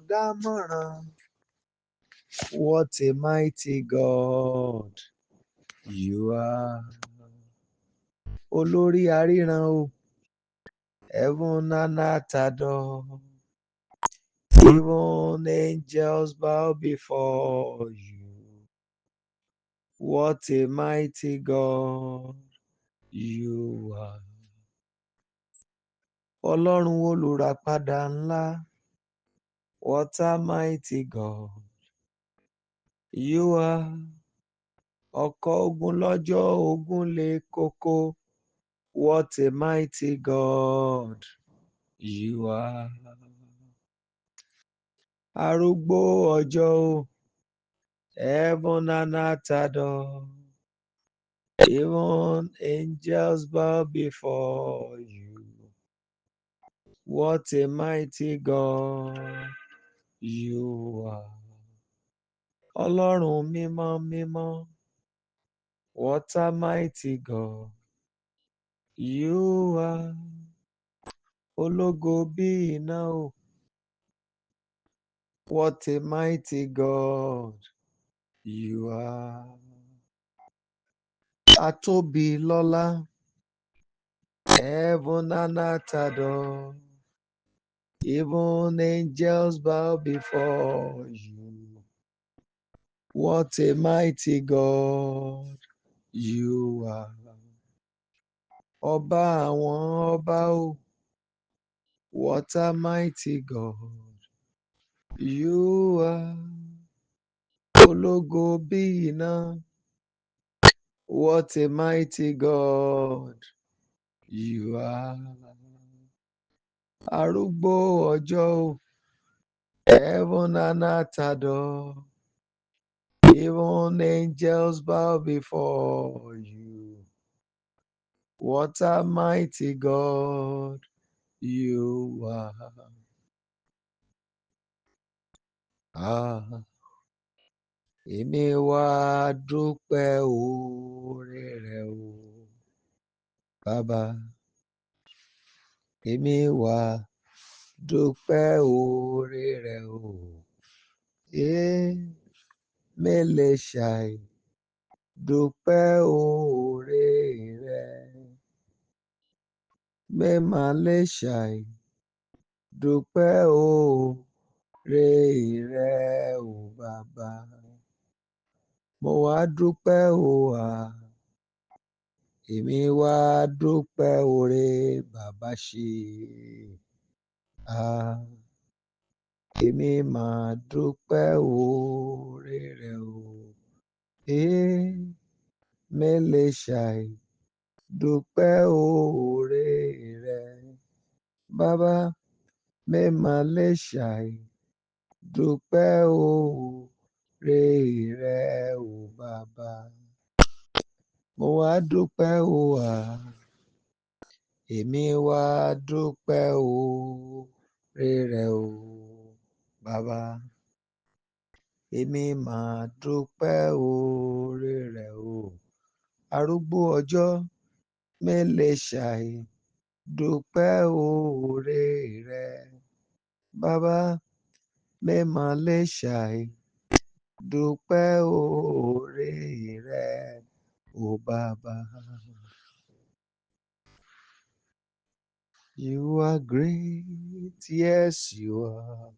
olùdámọ̀ràn. What a mighty God you are. Olórí aríran o, heaven and earth adore. Even angels bow before you. What a mighty God you are. Ọlọ́run olùràpadà ńlá. What a mighty God you are. Ọkọ̀ ogun lọ́jọ́ ogun le koko. What a mighty God you are. Arúgbó ọjọ́ o, heaven and earth adore. Even angels bow before you. What a mighty God you are. Ọlọ́run mímọ́ mímọ́. What a mighty God you are. Ológo bí iná o. What a mighty God you are. Atóbi lọ́lá. Heaven and earth adore. Even angels bow before you. What a mighty God you are. Ọba àwọn ọba o. What a mighty God you are. Ológo bí iná. What a mighty God you are. Arúgbó ọjọ́ o. Heaven and earth adore. Even angels bow before you. What a mighty God you are. Ah, èmi wá dúpẹ́ oore rẹ o, Bàbá. Èmi wá dúpẹ́ oore rẹ o. Mélèé ṣàì dúpẹ́ oore rẹ. Mẹ́mà lè ṣàì dúpẹ́ oore rẹ o, Bàbá. Mo wá dúpẹ́ o èmi wá dúpẹ́ oore bàbá ṣe. Èmi máa dúpẹ́ oore rẹ o. Mélèé ṣàì dúpẹ́ oore rẹ. Bàbá mẹ́mà lè ṣàì dúpẹ́ oore rẹ o, Bàbá. Mo wá dúpẹ́ o èmi wá dúpẹ́ oore rẹ o, Bàbá. Èmi máa dúpẹ́ oore rẹ o. Arúgbó ọjọ́ mélèé ṣàì dúpẹ́ oore rẹ. Bàbá mẹ́mà lè ṣàì dúpẹ́ oore rẹ o, Bàbá. You are great, yes you are.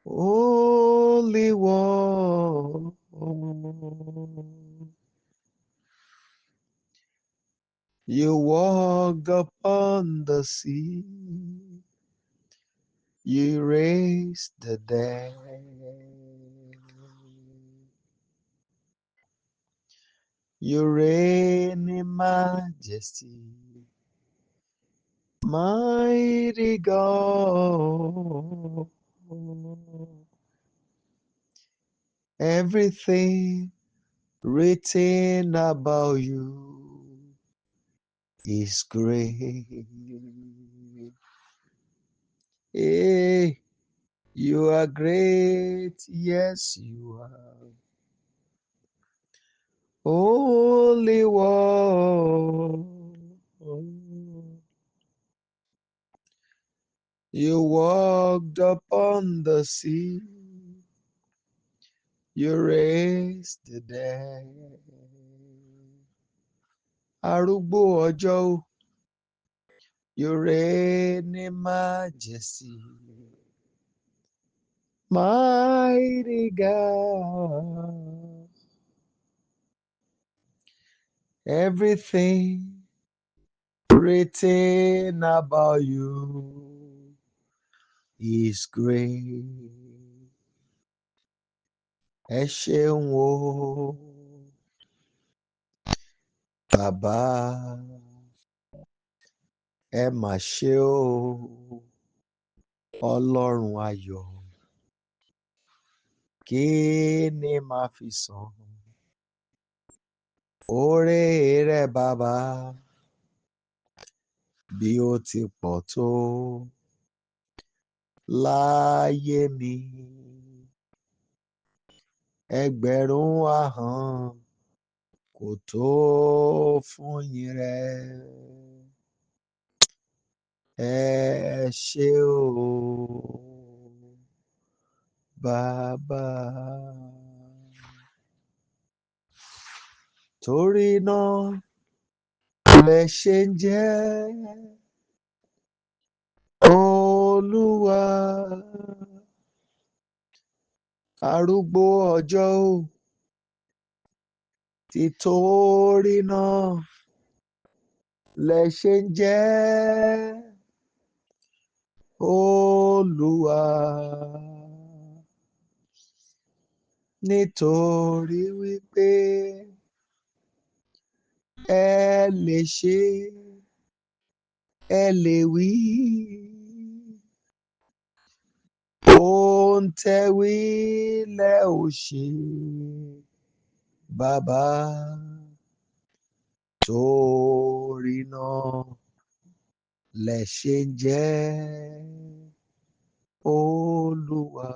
Holy One. You walked upon the sea. You raised the dead. You reign in majesty. Mighty God. Everything written about you is great. Hey, you are great, yes you are. Holy One. You walked upon the sea. You raised the dead. Arúgbó ọjọ́ o, you reign in majesty. Mighty God, everything written about you is great. Ẹ ṣeun o, bàbá, ẹ mà ṣe o, Ọlọ́run ayọ̀, kí ni màá fi san oore rẹ bàbá bí ó ti pọ̀ tó láyé mi. Ẹgbẹ̀rún ahọ́n kò tó fún yìn rẹ. Ẹ ṣé o, bàbá. Torí náà lẹ ṣe ń jẹ́ Olúwa, arúgbó ọjọ́ o, títorí náà lẹ ṣe ń jẹ́ Olúwa, nítorí wípé ẹ lè ṣe, ẹ lè wí, ohun tẹ́ wí lẹ ò ṣe, bàbá. Torí náà lẹ ṣe ń jẹ́ Olúwa.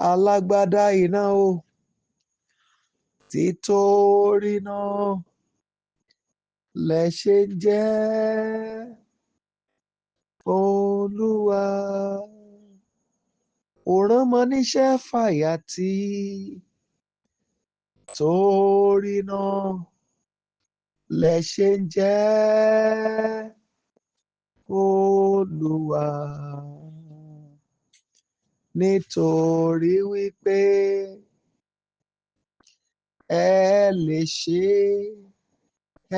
Alágbádá iná o, títorí náà lẹ ṣe ń jẹ́ Olúwa. Òrànmọ níṣẹ́ fàyàtì, torí náà lẹ ṣe ń jẹ́ Olúwa. Nítorí wípé ẹ lè ṣe,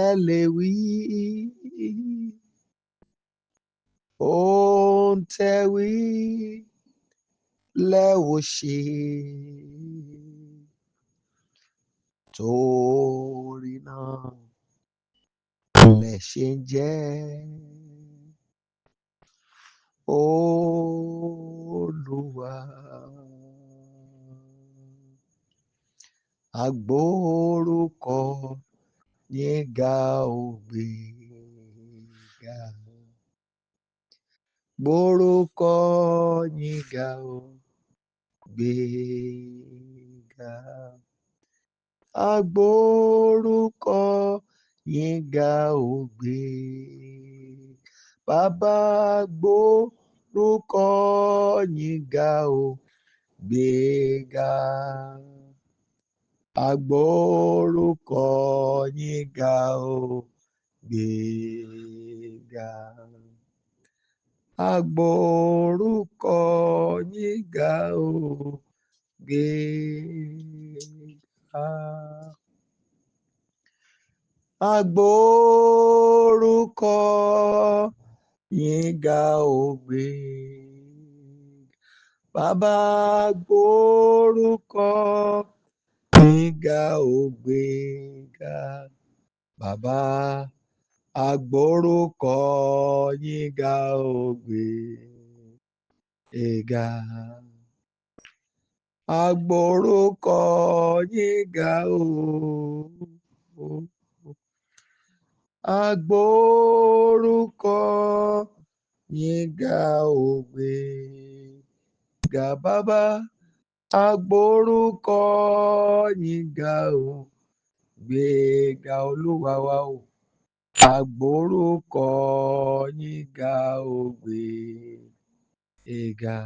ẹ lè wí, ohun tẹ́ wí lẹ ò ṣe, torí náà lẹ ṣe ń jẹ́ Olúwa. Agbórúkọ yín ga ò gbéga, gbórúkọ yín ga ò gbéga, agbórúkọ yín ga ò gbéga, bàbá gbórúkọ yín ga ò gbéga, agbórúkọ yín ga ò gbéga, agbórúkọ yín ga ò gbéga, agbórúkọ yín ga ò gbéga, bàbá gbórúkọ yín ga ò gbéga, bàbá agbórúkọ yín ga ò gbéga, agbórúkọ yín ga ò, agbórúkọ yín ga ò gbéga, bàbá agbórúkọ yín ga ò gbéga, Olúwa wa o. Àgbórúkọ yín ga ògbé ìgà.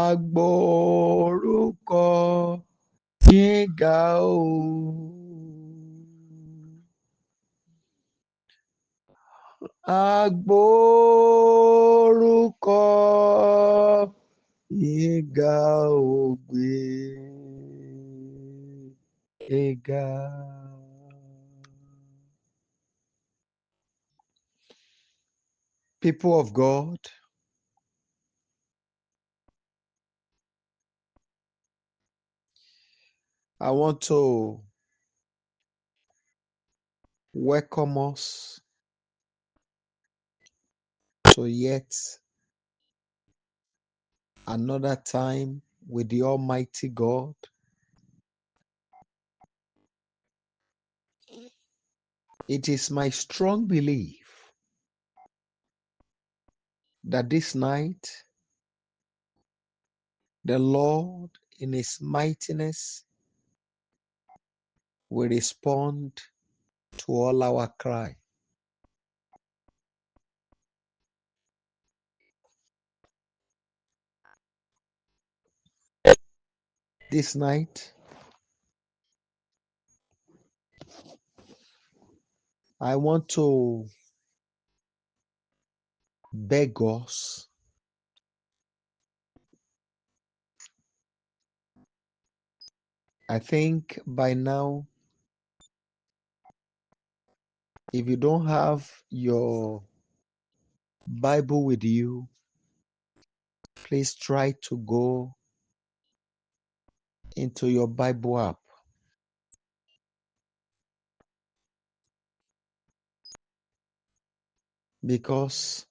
Àgbórúkọ yín ga o. Àgbórúkọ yín ga ògbé ìgà. People of God, I want to welcome us to yet another time with the Almighty God. It is my strong belief that this night the Lord in His mightiness will respond to all our cry. This night, I want to beg us I think by now, if you don't have your Bible with you, please try to go into your Bible app. Because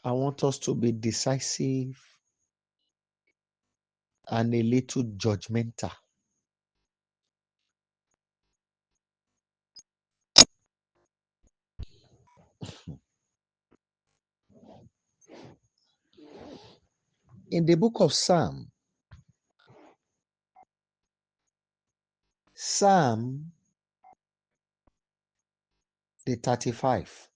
I want us to be decisive and a little judgmental. In the book of Psalm the 35,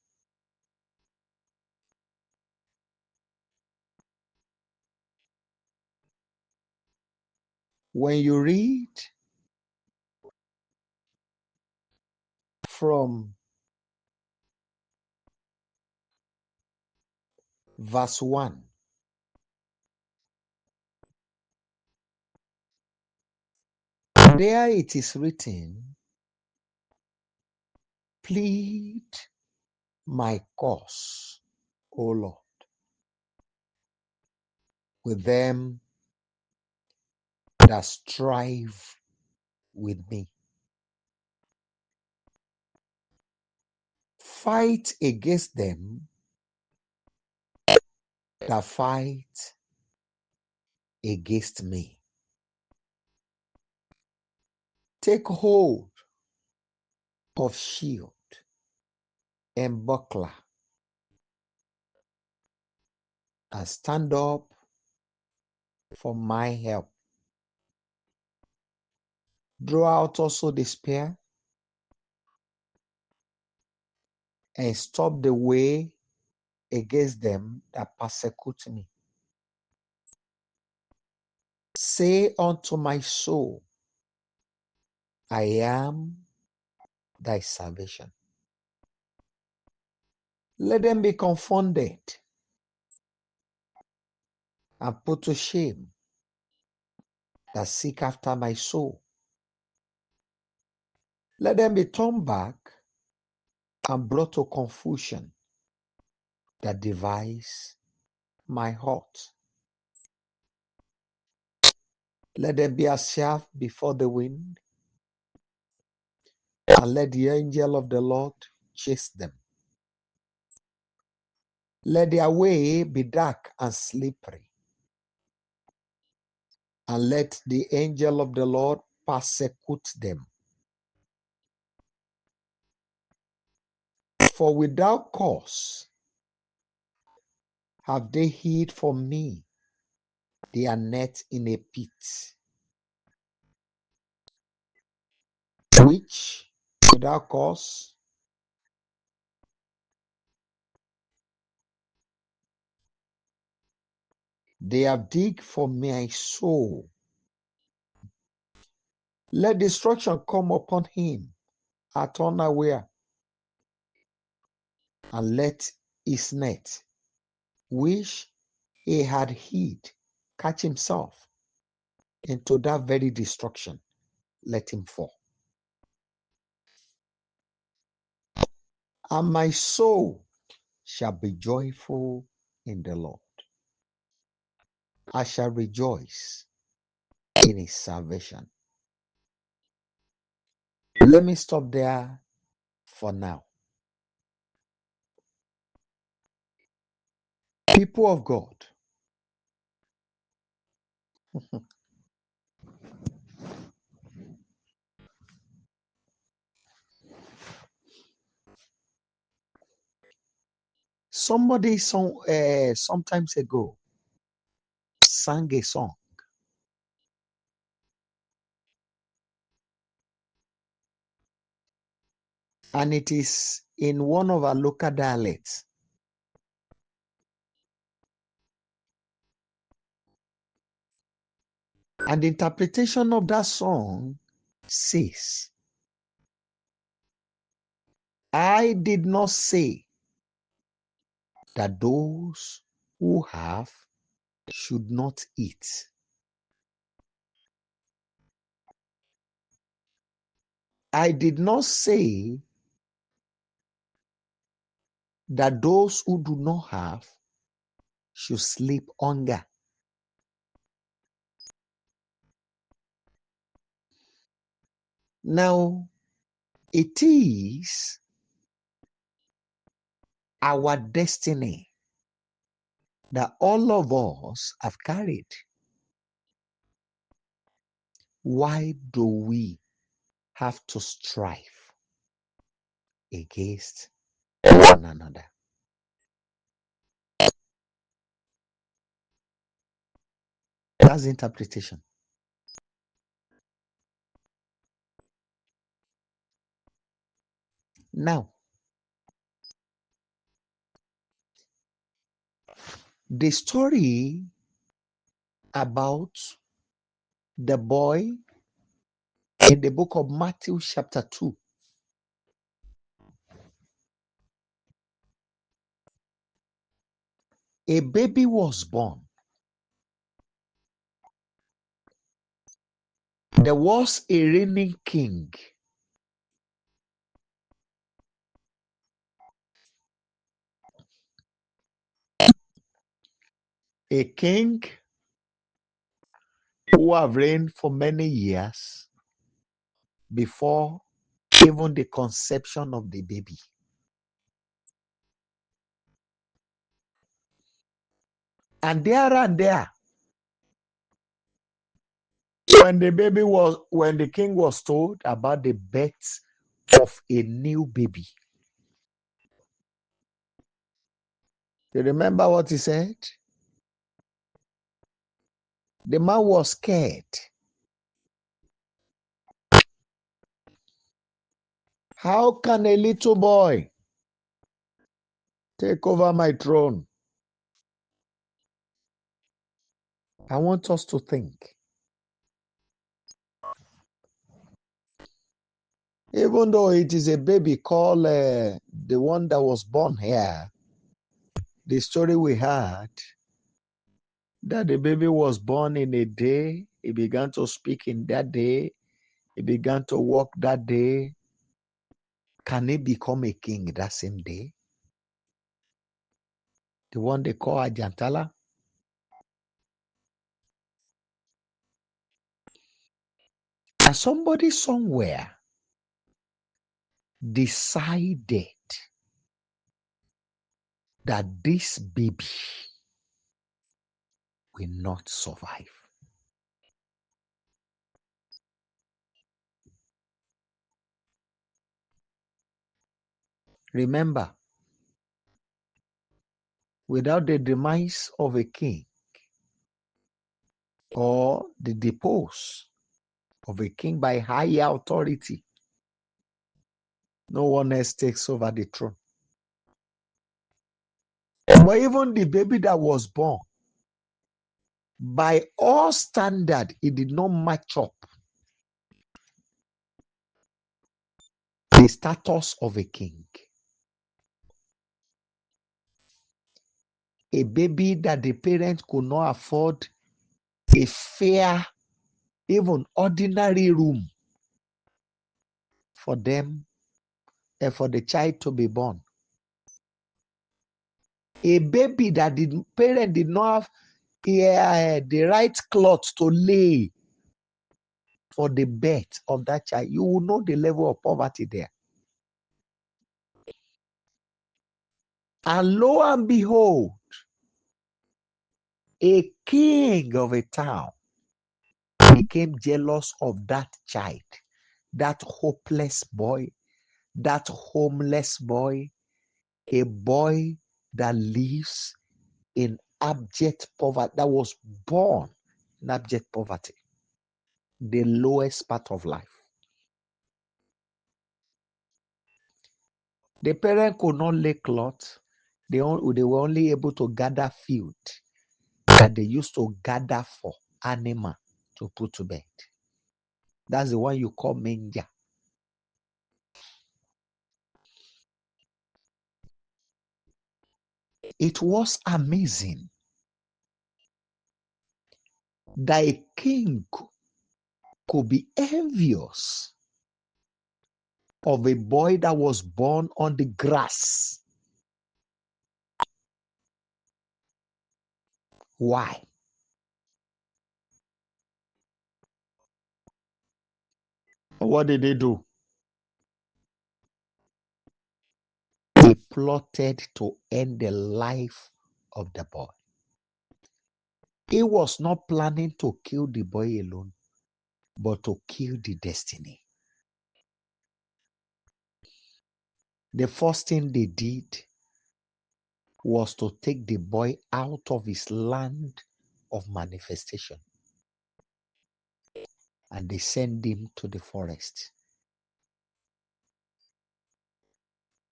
when you read from verse 1, there it is written, plead my cause, O Lord, with them that strive with me. Fight against them that fight against me. Take hold of shield and buckler and stand up for my help. Draw out also the spear and stop the way against them that persecute me. Say unto my soul, I am thy salvation. Let them be confounded and put to shame that seek after my soul. Let them be turned back and brought to confusion that devise my heart. Let them be as chaff before the wind, and let the angel of the Lord chase them. Let their way be dark and slippery, and let the angel of the Lord persecute them. For without cause have they hid from me their net in a pit. which without cause they have digged for my soul. Let destruction come upon him at unaware, and let his net, which he had hid, catch himself into that very destruction. Let him fall. And my soul shall be joyful in the Lord. I shall rejoice in his salvation. Let me stop there for now. People of God, somebody sometimes ago sang a song, and it is in one of our local dialects. And the interpretation of that song says, I did not say that those who have should not eat. I did not say that those who do not have should sleep hunger. Now, it is our destiny that all of us have carried. Why do we have to strive against one another? That's the interpretation. Now, the story about the boy in the book of Matthew chapter 2. A baby was born. There was a reigning king. A king who have reigned for many years before even the conception of the baby. And there, when the king was told about the birth of a new baby, you remember what he said? The man was scared. How can a little boy take over my throne? I want us to think. Even though it is a baby called the one that was born here, the story we had that the baby was born in a day, he began to speak in that day, he began to walk that day. Can he become a king that same day? The one they call Ajantala? And somebody somewhere decided that this baby will not survive. Remember, without the demise of a king or the depose of a king by higher authority, No one else takes over the throne. But even the baby that was born, by all standard, it did not match up the status of a king. A baby that the parents could not afford a fair, even ordinary room for them and for the child to be born. A baby that the parent did not have the right cloth to lay for the birth of that child. You will know the level of poverty there. And lo and behold, a king of a town became jealous of that child, that hopeless boy, that homeless boy, a boy that lives in abject poverty, that was born in abject poverty, the lowest part of life. The parent could not lay cloth. They were only able to gather field that they used to gather for animal to put to bed. That's the one you call manger. It was amazing that a king could be envious of a boy that was born on the grass. Why? What did they do? They plotted to end the life of the boy. He was not planning to kill the boy alone, but to kill the destiny. The first thing they did was to take the boy out of his land of manifestation, and they sent him to the forest.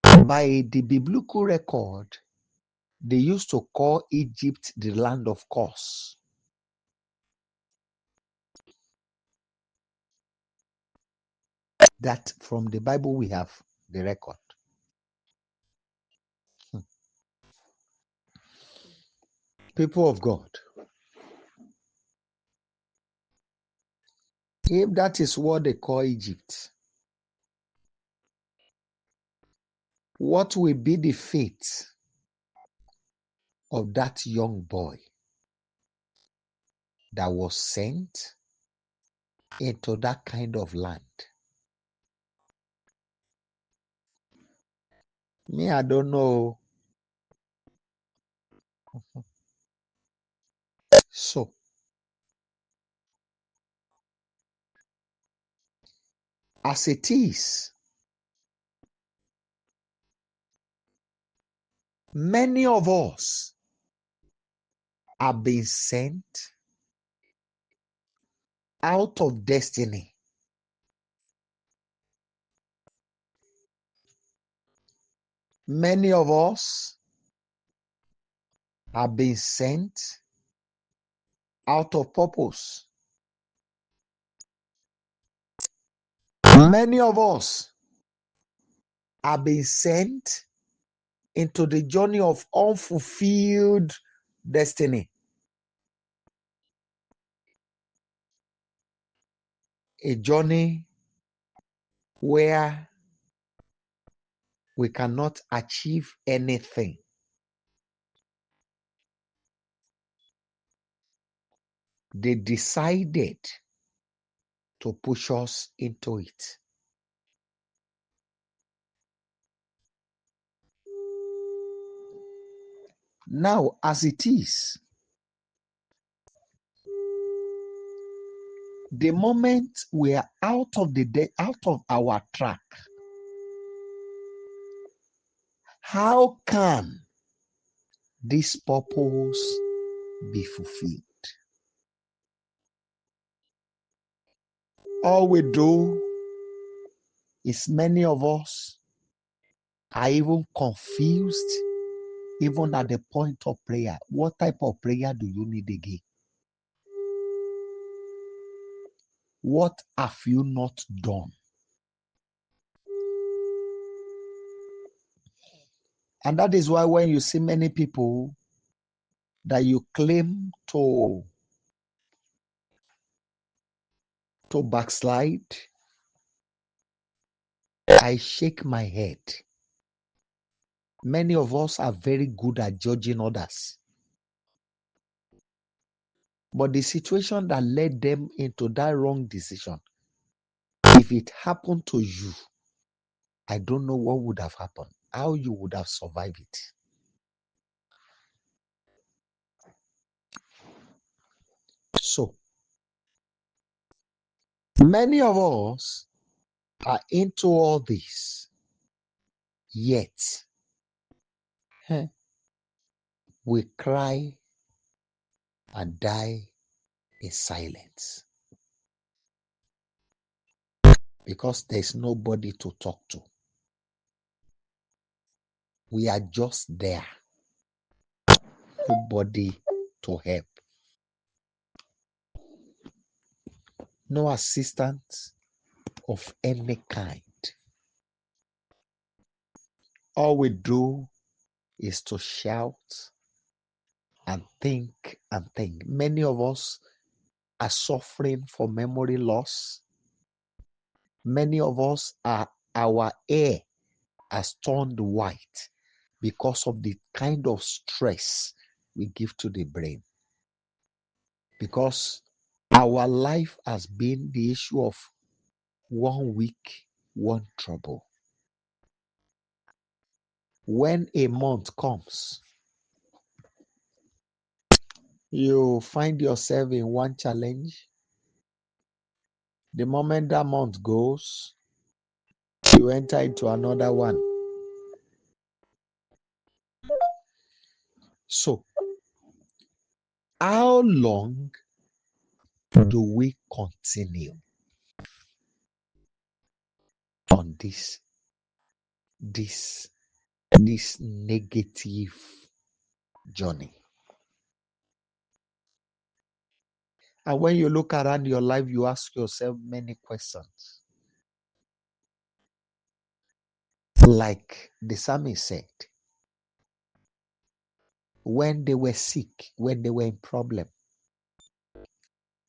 By the biblical record, they used to call Egypt the land of curse. That from the Bible we have the record. People of God, if that is what they call Egypt, what will be the fate of that young boy that was sent into that kind of land? Me, I don't know. So, as it is, many of us are being sent out of destiny. Many of us are being sent out of purpose. Many of us are being sent into the journey of unfulfilled destiny. A journey where we cannot achieve anything. They decided to push us into it. Now, as it is, the moment we are out of our track, how can this purpose be fulfilled? All we do is many of us are even confused, even at the point of prayer. What type of prayer do you need again? What have you not done? And that is why when you see many people that you claim to backslide, I shake my head. Many of us are very good at judging others. But the situation that led them into that wrong decision, if it happened to you, I don't know what would have happened, how you would have survived it. So, many of us are into all this, yet we cry and die in silence because there's nobody to talk to. We are just there, nobody to help, no assistance of any kind. All we do is to shout and think and think. Many of us are suffering from memory loss. Many of us our hair has turned white because of the kind of stress we give to the brain. Because our life has been the issue of 1 week, one trouble. When a month comes, you find yourself in one challenge. The moment that month goes, you enter into another one. So, how long do we continue on this negative journey? And when you look around your life, you ask yourself many questions. Like the psalmist said, when they were sick, when they were in problem,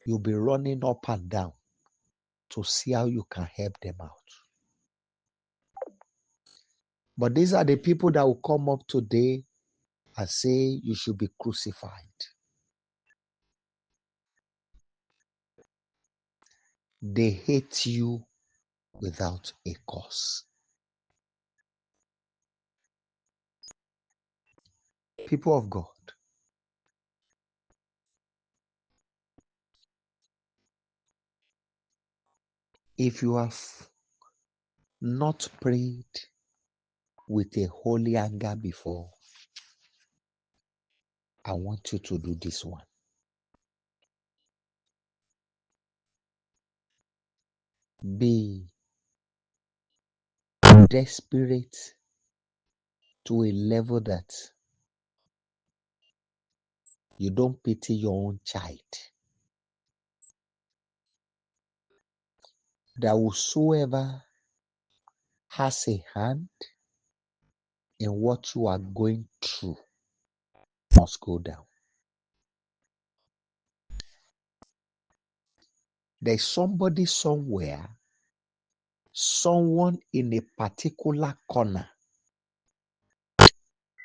you'll be running up and down to see how you can help them out. But these are the people that will come up today and say you should be crucified. They hate you without a cause. People of God, if you have not prayed with a holy anger before, I want you to do this one. Be desperate to a level that you don't pity your own child. That whosoever has a hand in what you are going through must go down. There's somebody somewhere, someone in a particular corner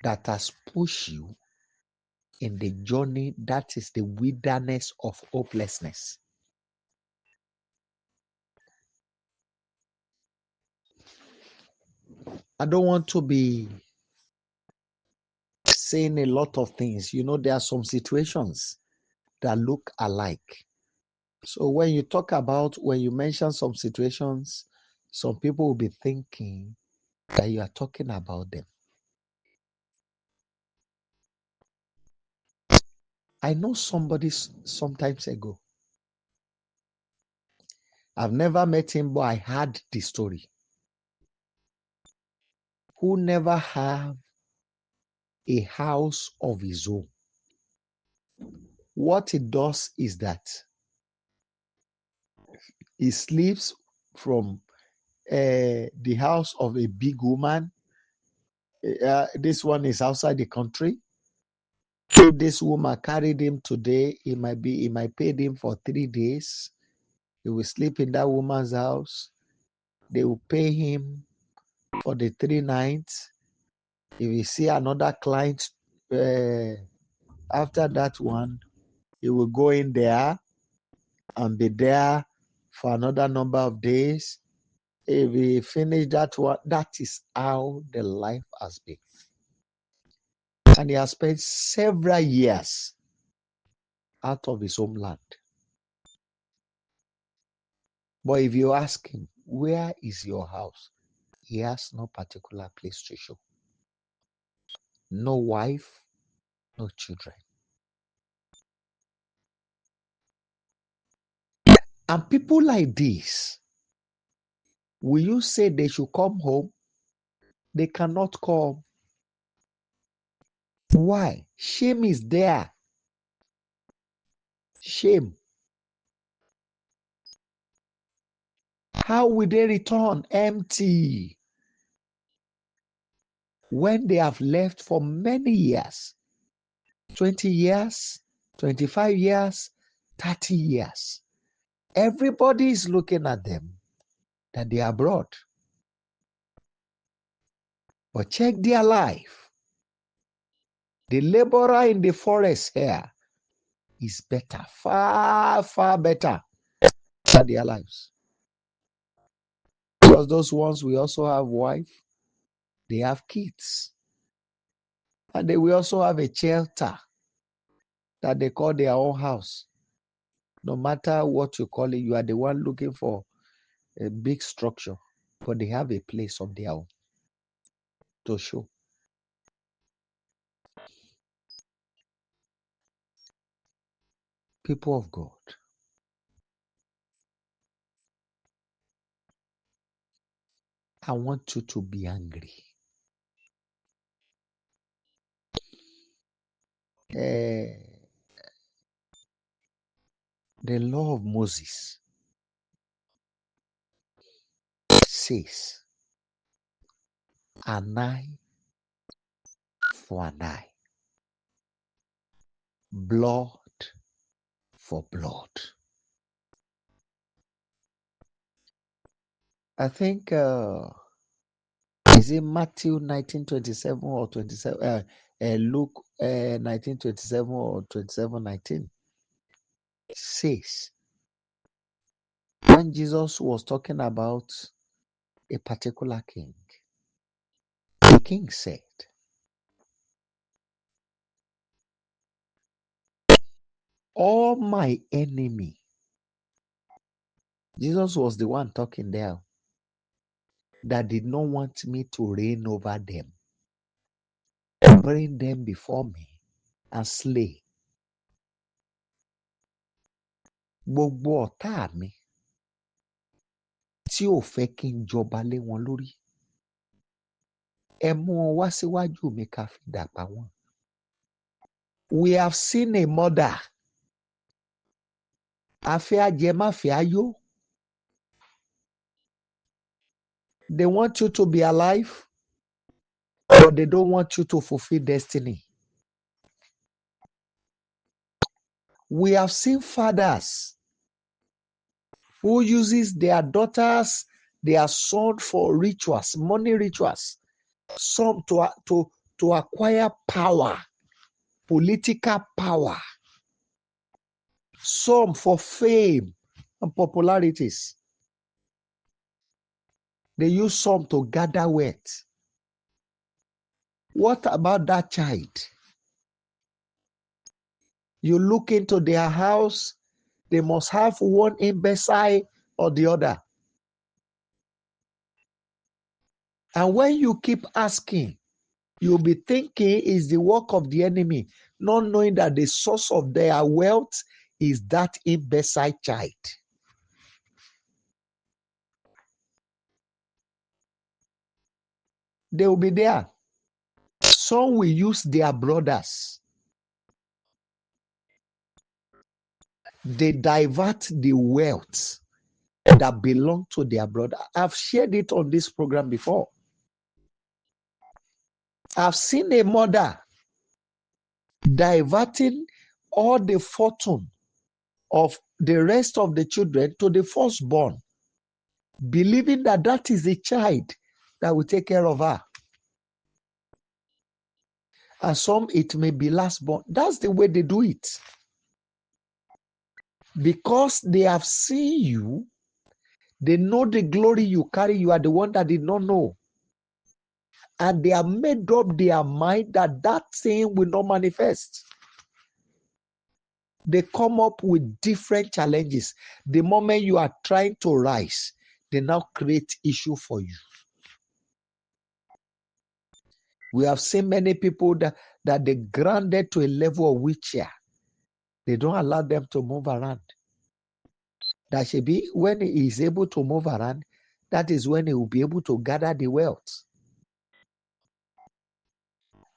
that has pushed you in the journey that is the wilderness of hopelessness. I don't want to be saying a lot of things. You know, there are some situations that look alike. So when you mention some situations, some people will be thinking that you are talking about them. I know somebody sometimes ago. I've never met him, but I heard the story. who never have a house of his own. What it does is that he sleeps from the house of a big woman. This one is outside the country. If this woman carried him today, he might pay him for 3 days. He will sleep in that woman's house. They will pay him for the 3 nights. If you see another client after that one, he will go in there and be there for another number of days. If he finish that one, that is how the life has been. And he has spent several years out of his homeland. But if you ask him, where is your house? He has no particular place to show. No wife, no children. And people like this, will you say they should come home? They cannot come. Why? Shame is there. Shame. How will they return empty when they have left for many years? 20 years, 25 years, 30 years. Everybody is looking at them that they are abroad. But check their life. The laborer in the forest here is better, far, far better than their lives. Because those ones will also have wife, they have kids, and they will also have a shelter that they call their own house. No matter what you call it, you are the one looking for a big structure, but they have a place of their own to show. People of God, I want you to be angry. The law of Moses says, an eye for an eye, blood for blood. I think is it Matthew 19:27 or 27? Luke 19:27 or 27:19 says, when Jesus was talking about a particular king, the king said, all my enemy. Jesus was the one talking there that did not want me to reign over them. Bring them before me and slay. Gbogbo ọ̀tá mi tí ò fẹ́ kí n jọba lé wọn lórí. Ẹ mú wọn wá síwájú mi ká fi dà pa wọ́n. We have seen a mother. Afẹ́ ajẹ má fẹ́ ayó. They want you to be alive, but they don't want you to fulfill destiny. We have seen fathers who uses their daughters, their son for rituals, money rituals, some to acquire power, political power, some for fame and popularities. They use some to gather wealth. What about that child? You look into their house, they must have one imbecile or the other. And when you keep asking, you'll be thinking it's the work of the enemy, not knowing that the source of their wealth is that imbecile child. They will be there. Some will use their brothers. They divert the wealth that belong to their brother. I've shared it on this program before. I've seen a mother diverting all the fortune of the rest of the children to the firstborn, believing that that is the child that will take care of her. And some, it may be lastborn. That's the way they do it. Because they have seen you, they know the glory you carry. You are the one that did not know. And they have made up their mind that that thing will not manifest. They come up with different challenges. The moment you are trying to rise, they now create issue for you. We have seen many people that they grounded to a level of wheelchair. They don't allow them to move around. That should be when he is able to move around, that is when he will be able to gather the wealth.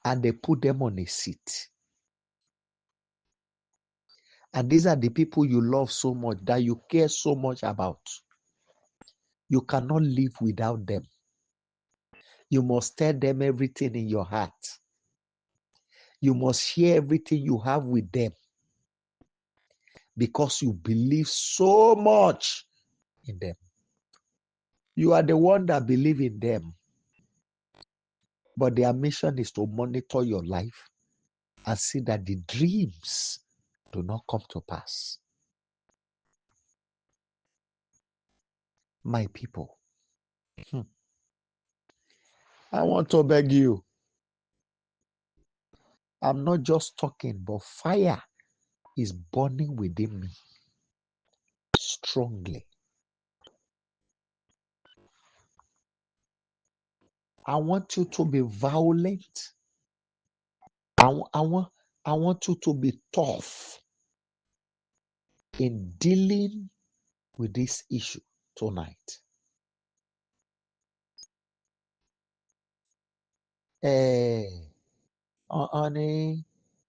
And they put them on a seat. And these are the people you love so much, that you care so much about. You cannot live without them. You must tell them everything in your heart. You must share everything you have with them, because you believe so much in them. You are the one that believe in them. But their mission is to monitor your life and see that the dreams do not come to pass. My people, I want to beg you. I'm not just talking, but fire is burning within me strongly. I want you to be violent. I want you to be tough in dealing with this issue tonight. Honey,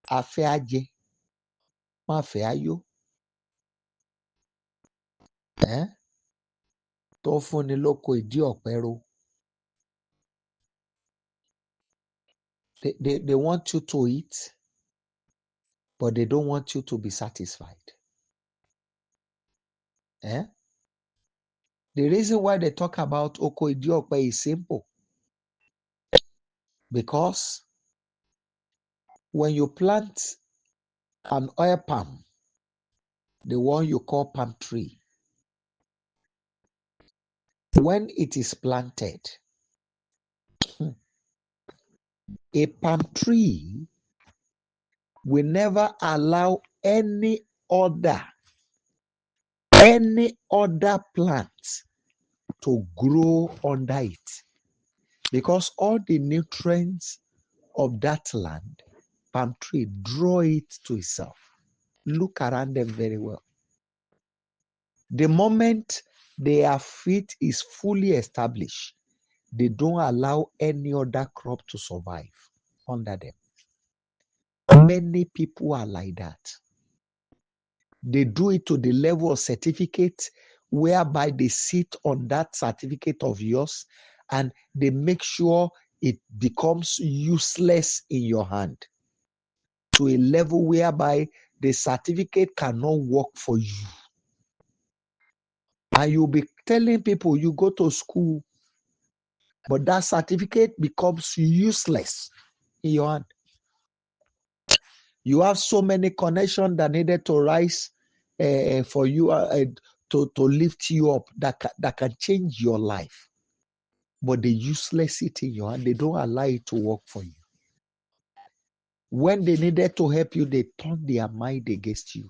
afẹ́ ajé, má fẹ́ ayó. Tó fúnni lóko ìdí ọ̀pẹ ro. They want you to eat, but they don't want you to be satisfied. The reason why they talk about oko ìdí ọ̀pẹ is simple. Because when you plant an oil palm, the one you call palm tree, when it is planted, a palm tree will never allow any other plant to grow under it, because all the nutrients of that land, palm tree, draw it to itself. Look around them very well. The moment their feet is fully established, they don't allow any other crop to survive under them. Many people are like that. They do it to the level of certificate, whereby they sit on that certificate of yours and they make sure it becomes useless in your hand, to a level whereby the certificate cannot work for you. And you'll be telling people you go to school, but that certificate becomes useless in your hand. You have so many connections that needed to rise for you to lift you up, that can change your life. But they useless it in your hand. They don't allow it to work for you. When they needed to help you, they turn their mind against you.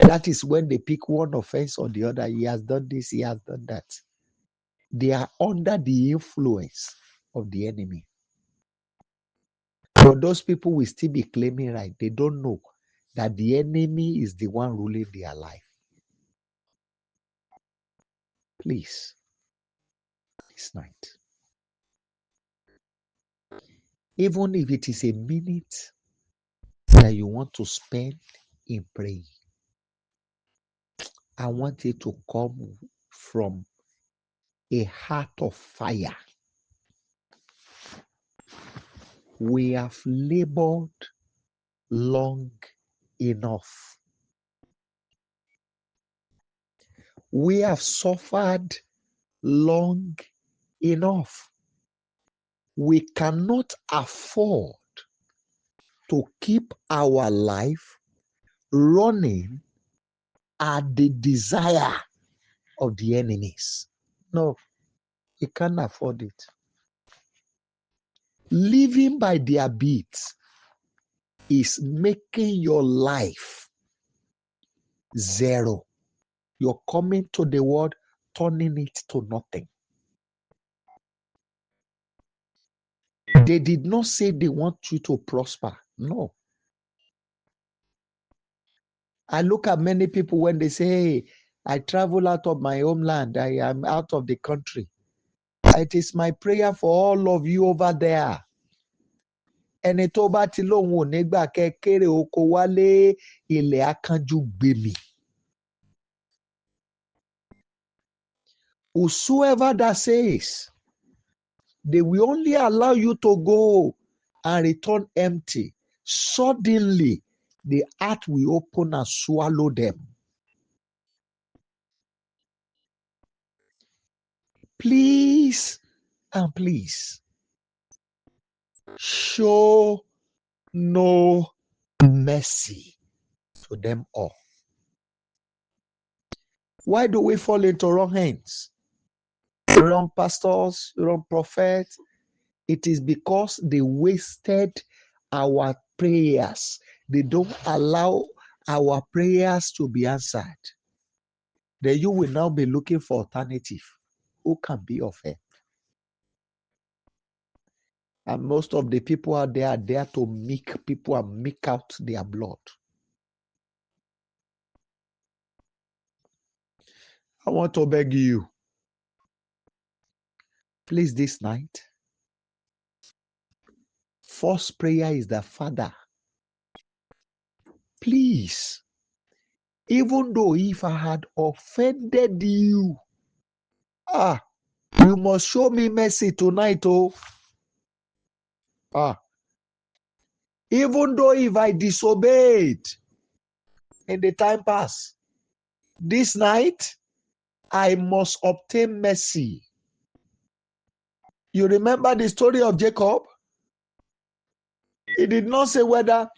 That is when they pick one offense or the other. He has done this, he has done that. They are under the influence of the enemy. But those people will still be claiming right. They don't know that the enemy is the one ruling their life. Please, this night, Even if it is a minute that you want to spend in praying, I want it to come from a heart of fire. We have labored long enough. We have suffered long enough. We cannot afford to keep our life running at the desire of the enemies. No, we can't afford it. Living by their beats is making your life zero. You're coming to the world, turning it to nothing. They did not say they want you to prosper. No. I look at many people when they say, hey, I travel out of my homeland, I am out of the country. It is my prayer for all of you over there. Ẹni tó bá ti lóun ò ní gbà kẹ́ kéré oko wálé, ilẹ̀ akánjú gbé mi. Whosoever that says they will only allow you to go and return empty, suddenly the earth will open and swallow them. Please and please, show no mercy to them all. Why do we fall into wrong hands? Wrong pastors, wrong prophets. It is because they wasted our prayers. They don't allow our prayers to be answered. Then you will now be looking for alternative. Who can be of help? And most of the people out there are there to milk people and milk out their blood. I want to beg you, please, this night, first prayer is the Father. Please, even though if I had offended you, you must show me mercy tonight, oh. Even though if I disobeyed in the time past, this night, I must obtain mercy. You remember the story of Jacob? He did not say whether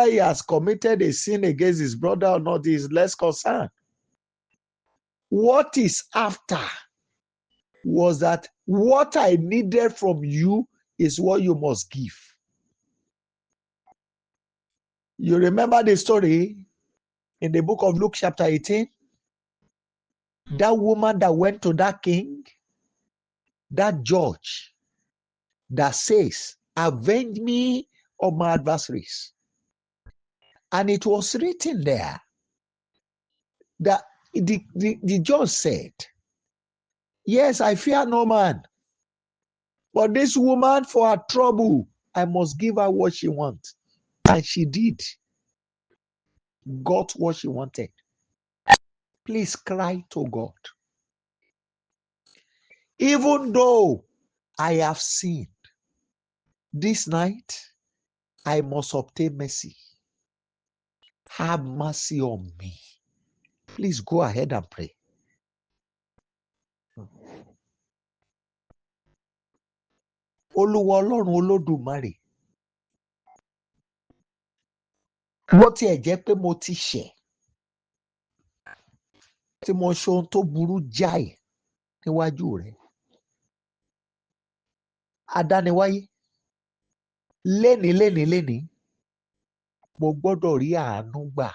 he has committed a sin against his brother or not. He is less concerned. What is after was that what I needed from you is what you must give. You remember the story in the book of Luke chapter 18? That woman that went to that king, that judge, that says, avenge me of my adversaries. And it was written there that the judge said, yes, I fear no man, but this woman, for her trouble, I must give her what she wants. And she did. Got what she wanted. Please cry to God. Even though I have sinned, this night I must obtain mercy. Have mercy on me. Please go ahead and pray. Olúwa Ọlọ́run Olódùmarè. Bó tiẹ̀ jẹ́ pé mo ti ṣẹ̀, tí mo ṣe ohun tó burú jáì níwájú rẹ̀. Adániwáyé, lénìí, mo gbọ́dọ̀ rí àánú gbà.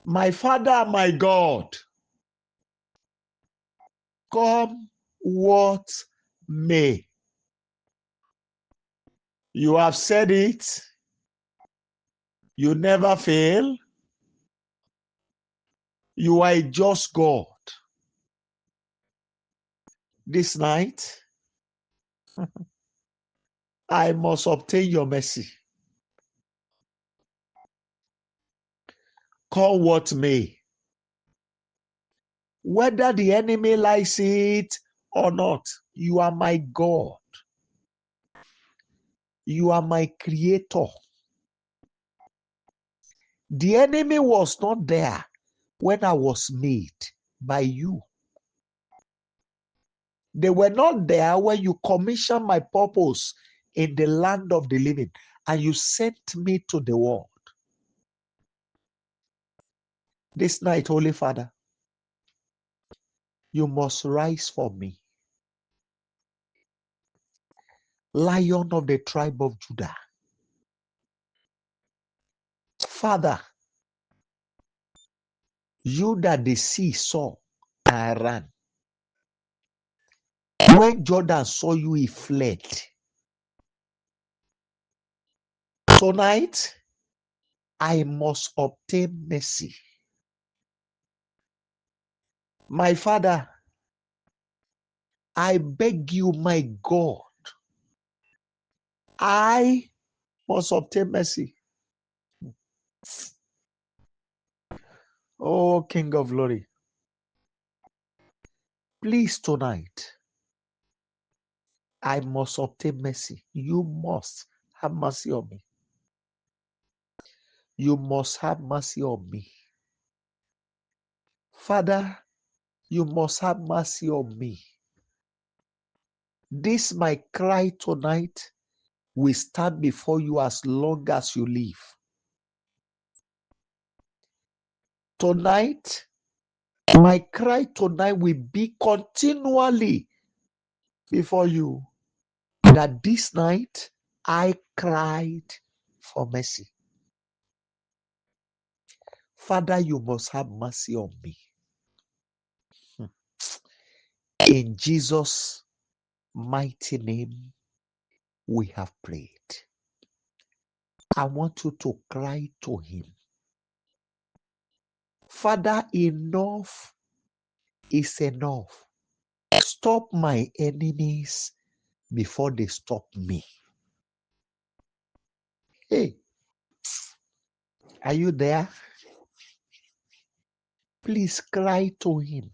My Father, my God, come what may. You have said it. You never fail. You are a just God. This night, I must obtain your mercy. Call what may. Whether the enemy likes it or not, you are my God. You are my creator. The enemy was not there when I was made by you. They were not there when you commissioned my purpose in the land of the living and you sent me to the world. This night, Holy Father, you must rise for me. Lion of the tribe of Judah. Father, you that the sea saw and ran. When Jordan saw you, he fled. Tonight, I must obtain mercy. My Father, I beg you, my God, I must obtain mercy. Oh, King of glory, please tonight, I must obtain mercy. You must have mercy on me. You must have mercy on me. Father, you must have mercy on me. This my cry tonight will stand before you as long as you live. Tonight, my cry tonight will be continually before you that this night I cried for mercy. Father, you must have mercy on me. In Jesus' mighty name, we have prayed. I want you to cry to him. Father, enough is enough. Stop my enemies before they stop me. Hey, are you there? Please cry to him.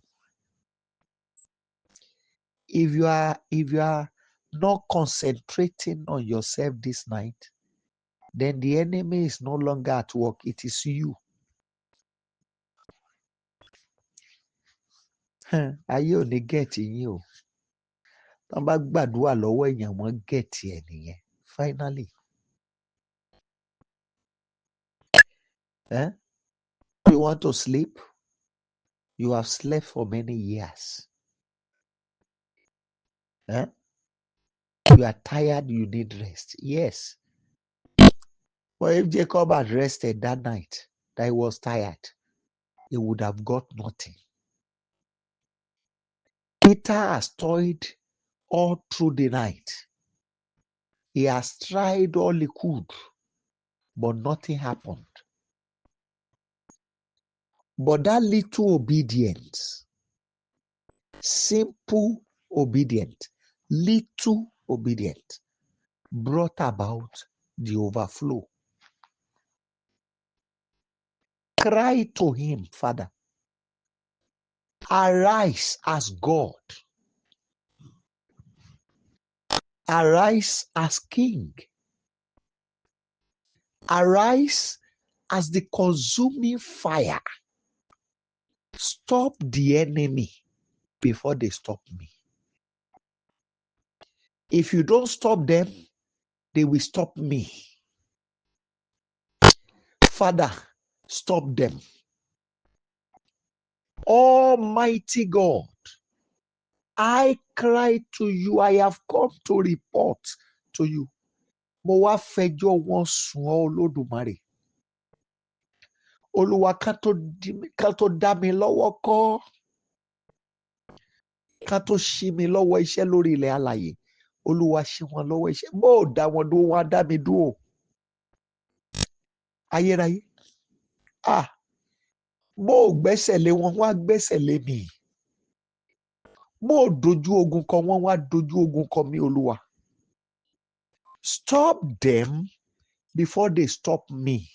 If you are not concentrating on yourself this night, then the enemy is no longer at work. It is you. Ayé ò ní gẹ̀ẹ́tì yín o. Tán bá gbàdúrà lọ́wọ́ èèyàn wọ́n gẹ̀ẹ́tì ẹ̀ nìyẹn. Finally. You want to sleep? You have slept for many years. You are tired, you need rest. Yes. But if Jacob had rested that night, that he was tired, he would have got nothing. Peter has toiled all through the night. He has tried all he could, but nothing happened. But that little obedience, simple obedience, little obedience, brought about the overflow. Cry to him, Father. Arise as God. Arise as King. Arise as the consuming fire. Stop the enemy before they stop me. If you don't stop them, they will stop me. Father, stop them. Almighty God, I cry to you. I have come to report to you. Mo wá fẹjọ́ wọn sùn ọ́ Olódùmarè. Olúwa ká tó dá mi lọ́wọ́ kọ́. Ká tó ṣí mi lọ́wọ́ iṣẹ́ lórí ilẹ̀ alààyè. Olúwa ṣí wọn lọ́wọ́ iṣẹ́. Bó o dá wọn dúró, wọn á dá mi dúró. Ayérayé. Bó o gbẹ́sẹ̀ lé wọn, wọ́n á gbẹ́sẹ̀ lé mi. Mo dojú ogun kọ wọ́n wá dojú ogun kọ mí Olúwa. Stop them before they stop me.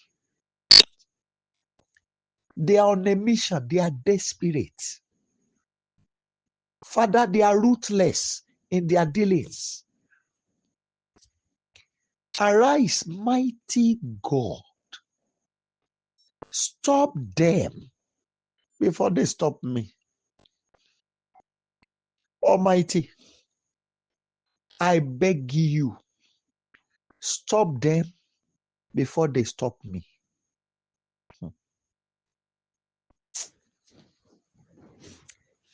They are on a mission. They are desperate. Father, they are ruthless in their dealings. Arise, mighty God. Stop them before they stop me. Almighty, I beg you, stop them before they stop me.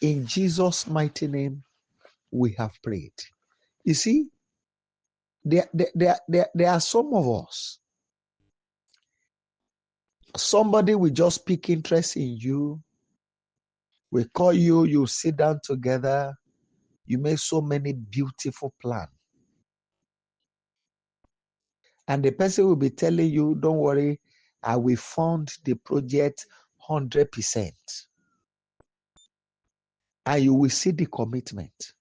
In Jesus' mighty name, we have prayed. You see, there are some of us. Somebody will just pick interest in you. We call you, you sit down together. You make so many beautiful plans. And the person will be telling you, don't worry, I will fund the project 100%. And you will see the commitment.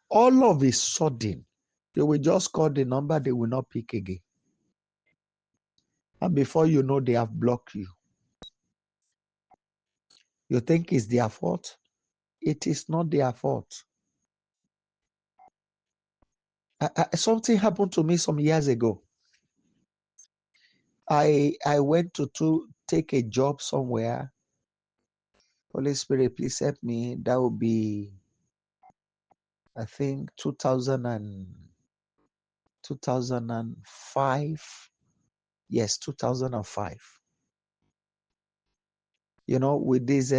All of a sudden, they will just call the number, they will not pick again. And before you know, they have blocked you. You think it's their fault? It is not their fault. Something happened to me some years ago. I went to take a job somewhere. Holy Spirit, please help me. That would be, I think, 2005. Yes, 2005. You know, with this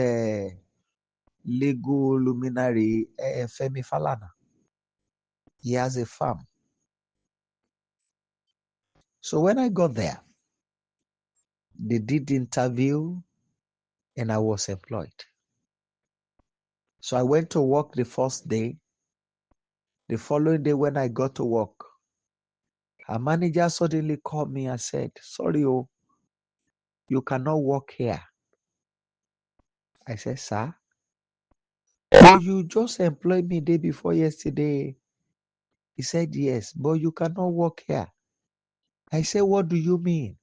legal luminary, Femi Falana. He has a farm. So when I got there, they did the interview and I was employed. So I went to work the first day. The following day when I got to work, a manager suddenly called me and said, sorry, you cannot work here. I said, sir, but you just employed me day before yesterday. He said, yes, but you cannot work here. I said, what do you mean?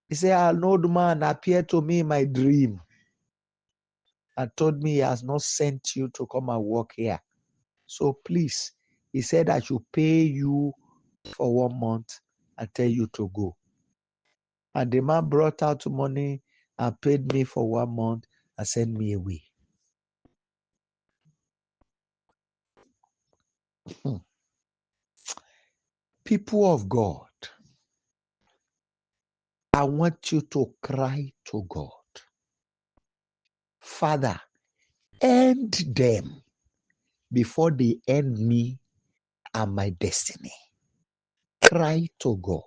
He said, an old man appeared to me in my dream and told me he has not sent you to come and work here. So please, he said I should pay you for 1 month and tell you to go. And the man brought out money and paid me for 1 month and sent me away. People of God, I want you to cry to God. Father, end them before they end me and my destiny. Cry to God.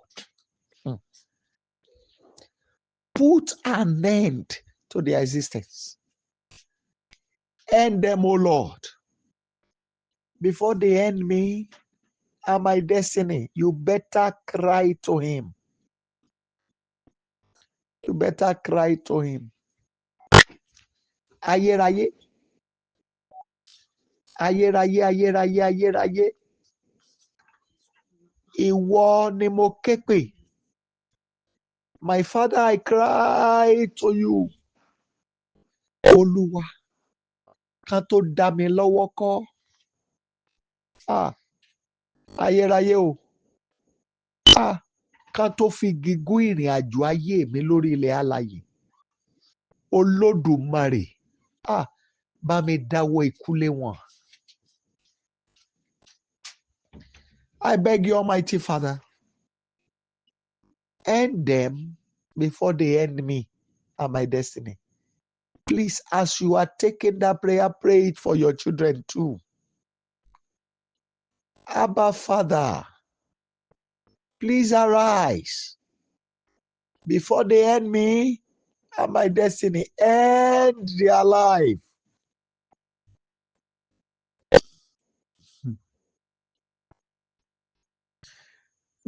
Put an end to their existence. End them, O Lord, before they end me and my destiny. You better cry to him. You better cry to him. Ayérayé. Ayérayé, ayérayé, ayérayé. Ìwọ ni mo ké pè. My Father, I cry to you. Olúwa, kan tó dá mi lọ́wọ́ kọ́. Ayérayé o. Kan tó fi gígùn ìrìn àjò ayé mi lórí ilẹ̀ alààyè. Olódùmarè. Bá mi dáwọ́ ikú lé wọn. I beg you, Almighty Father, end them before they end me and my destiny. Please, as you are taking that prayer, pray it for your children too. Abba, Father, please arise before they end me and my destiny. End their life.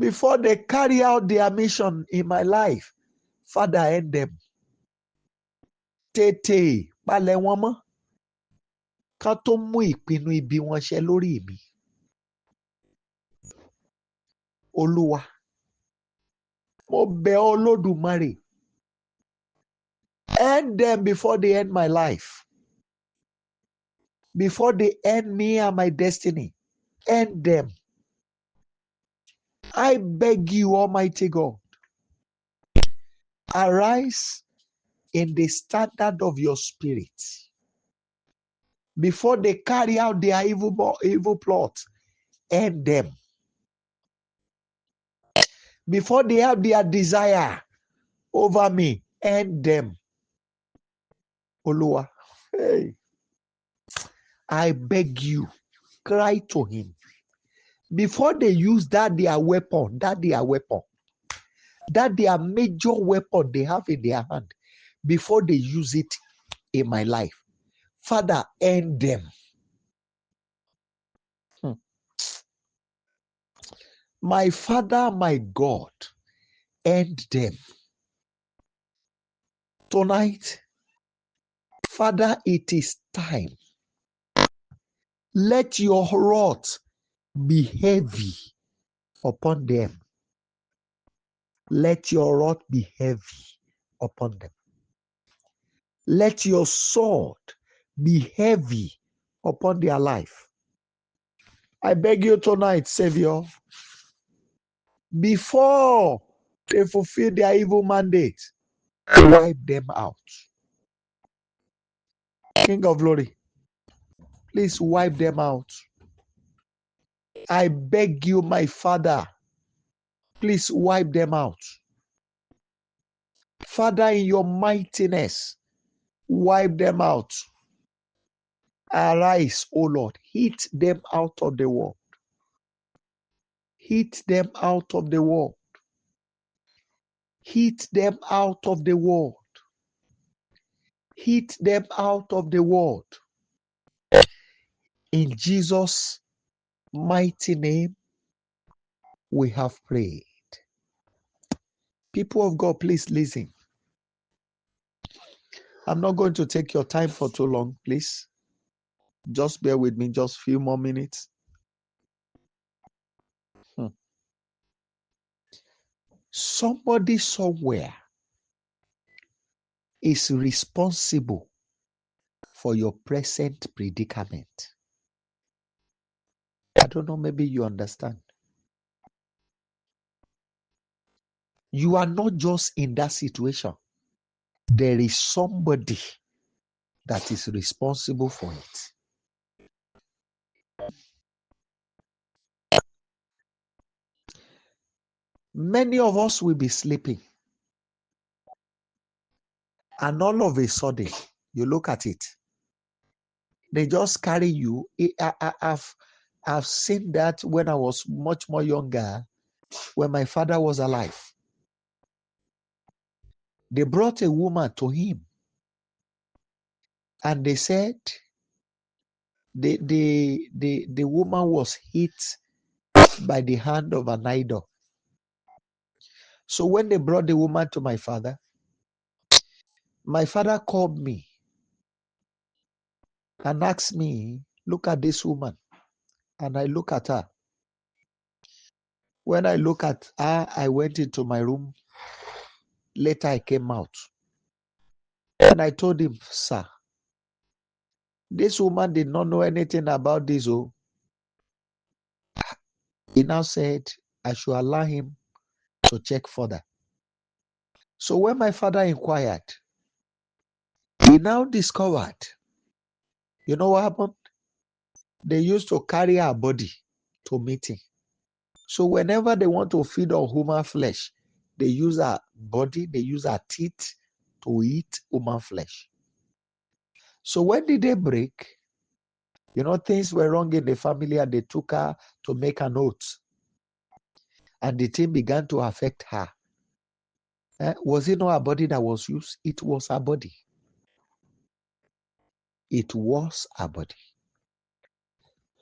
Before they carry out their mission in my life, Father, end them. Tètè palẹ̀ wọn mọ́. ká tó mú ìpinnu ibi wọn ṣẹ lórí mi. Olúwa, mo bẹ̀ ọ́ Olódùmarè, end them before they end my life. Before they end me and my destiny. End them. I beg you, Almighty God, arise in the standard of your spirit. Before they carry out their evil plot, end them. Before they have their desire over me, end them. Oluwa, hey, I beg you, cry to him. Before they use that their major weapon they have in their hand, before they use it in my life, Father, end them. My Father, my God, end them. Tonight, Father, it is time. Let your wrath be heavy upon them. Let your wrath be heavy upon them. Let your sword be heavy upon their life. I beg you tonight, Savior, before they fulfill their evil mandate, wipe them out. King of glory, please wipe them out. I beg you, my Father, please wipe them out. Father, in your mightiness, wipe them out. Arise, O Lord, hit them out of the world. Hit them out of the world. Hit them out of the world. Hit them out of the world. In Jesus' mighty name, we have prayed. People of God, please listen. I'm not going to take your time for too long, please. Just bear with me just a few more minutes. Somebody somewhere is responsible for your present predicament. I don't know, maybe you understand. You are not just in that situation. There is somebody that is responsible for it. Many of us will be sleeping, and all of a sudden, you look at it. They just carry you. I've seen that when I was much more younger, when my father was alive. They brought a woman to him, and they said the woman was hit by the hand of an idol. So when they brought the woman to my father called me and asked me, look at this woman. And I look at her. When I look at her, I went into my room. Later I came out. And I told him, sir, this woman did not know anything about this. Oh. He now said, I should allow him to check further. So when my father inquired, he now discovered, you know what happened? They used to carry her body to meeting. So whenever they want to feed on human flesh, they use her body, they use her teeth to eat human flesh. So when did they break? You know, things were wrong in the family and they took her to make an oath. And the thing began to affect her. Was it not her body that was used? It was her body. It was her body.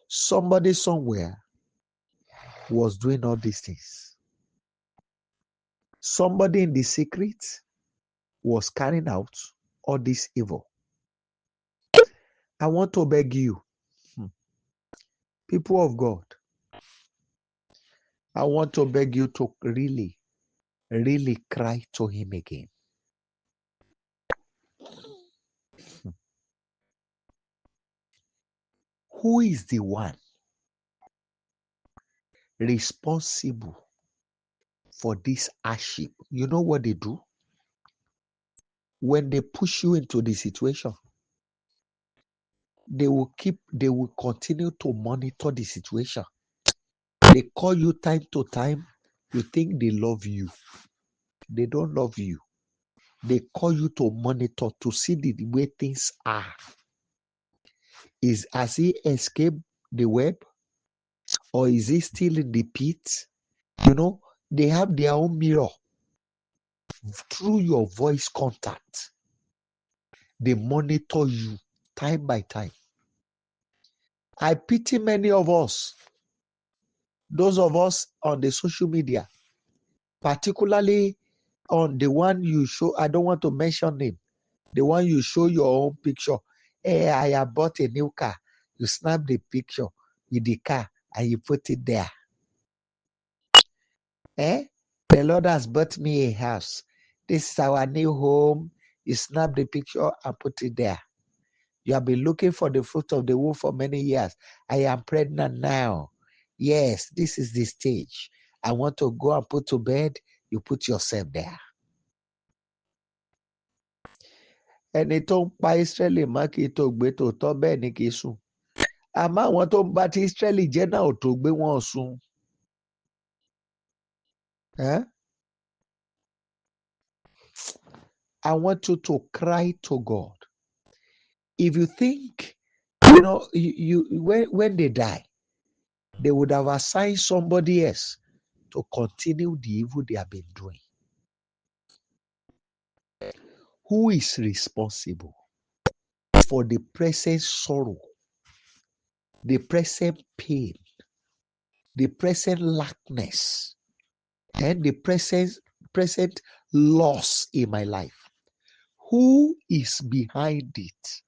Somebody somewhere was doing all these things. Somebody in the secret was carrying out all this evil. I want to beg you, people of God, I want to beg you to really, really cry to him again. Who is the one responsible for this hardship? You know what they do? When they push you into the situation, they will continue to monitor the situation. They call you time to time. You think they love you. They don't love you. They call you to monitor to see the way things are. Has he escaped the web? Or is he still in the pit? You know, they have their own mirror. Through your voice contact, they monitor you time by time. I pity many of us, those of us on the social media, particularly on the one you show. I don't want to mention name. The one you show your own picture. Hey, I have bought a new car. You snap the picture with the car and you put it there. The Lord has bought me a house. This is our new home. You snap the picture and put it there. You have been looking for the fruit of the womb for many years. I am pregnant now. Yes, this is the stage. I want to go and put to bed. You put yourself there. Ẹni tó ń pa Ísírẹ́lì mọ́ kì í tó gbé tòótọ́ bẹ́ẹ̀ ni kì í sùn. Àmọ́ àwọn tó ń bá ti Ísírẹ́lì jẹ́ náà ò tó gbé wọn sùn. I want you to cry to God. If you think, when they die, they would have assigned somebody else to continue the evil they have been doing. Who is responsible for the present sorrow, the present pain, the present lackness, and the present loss in my life? Who is behind it?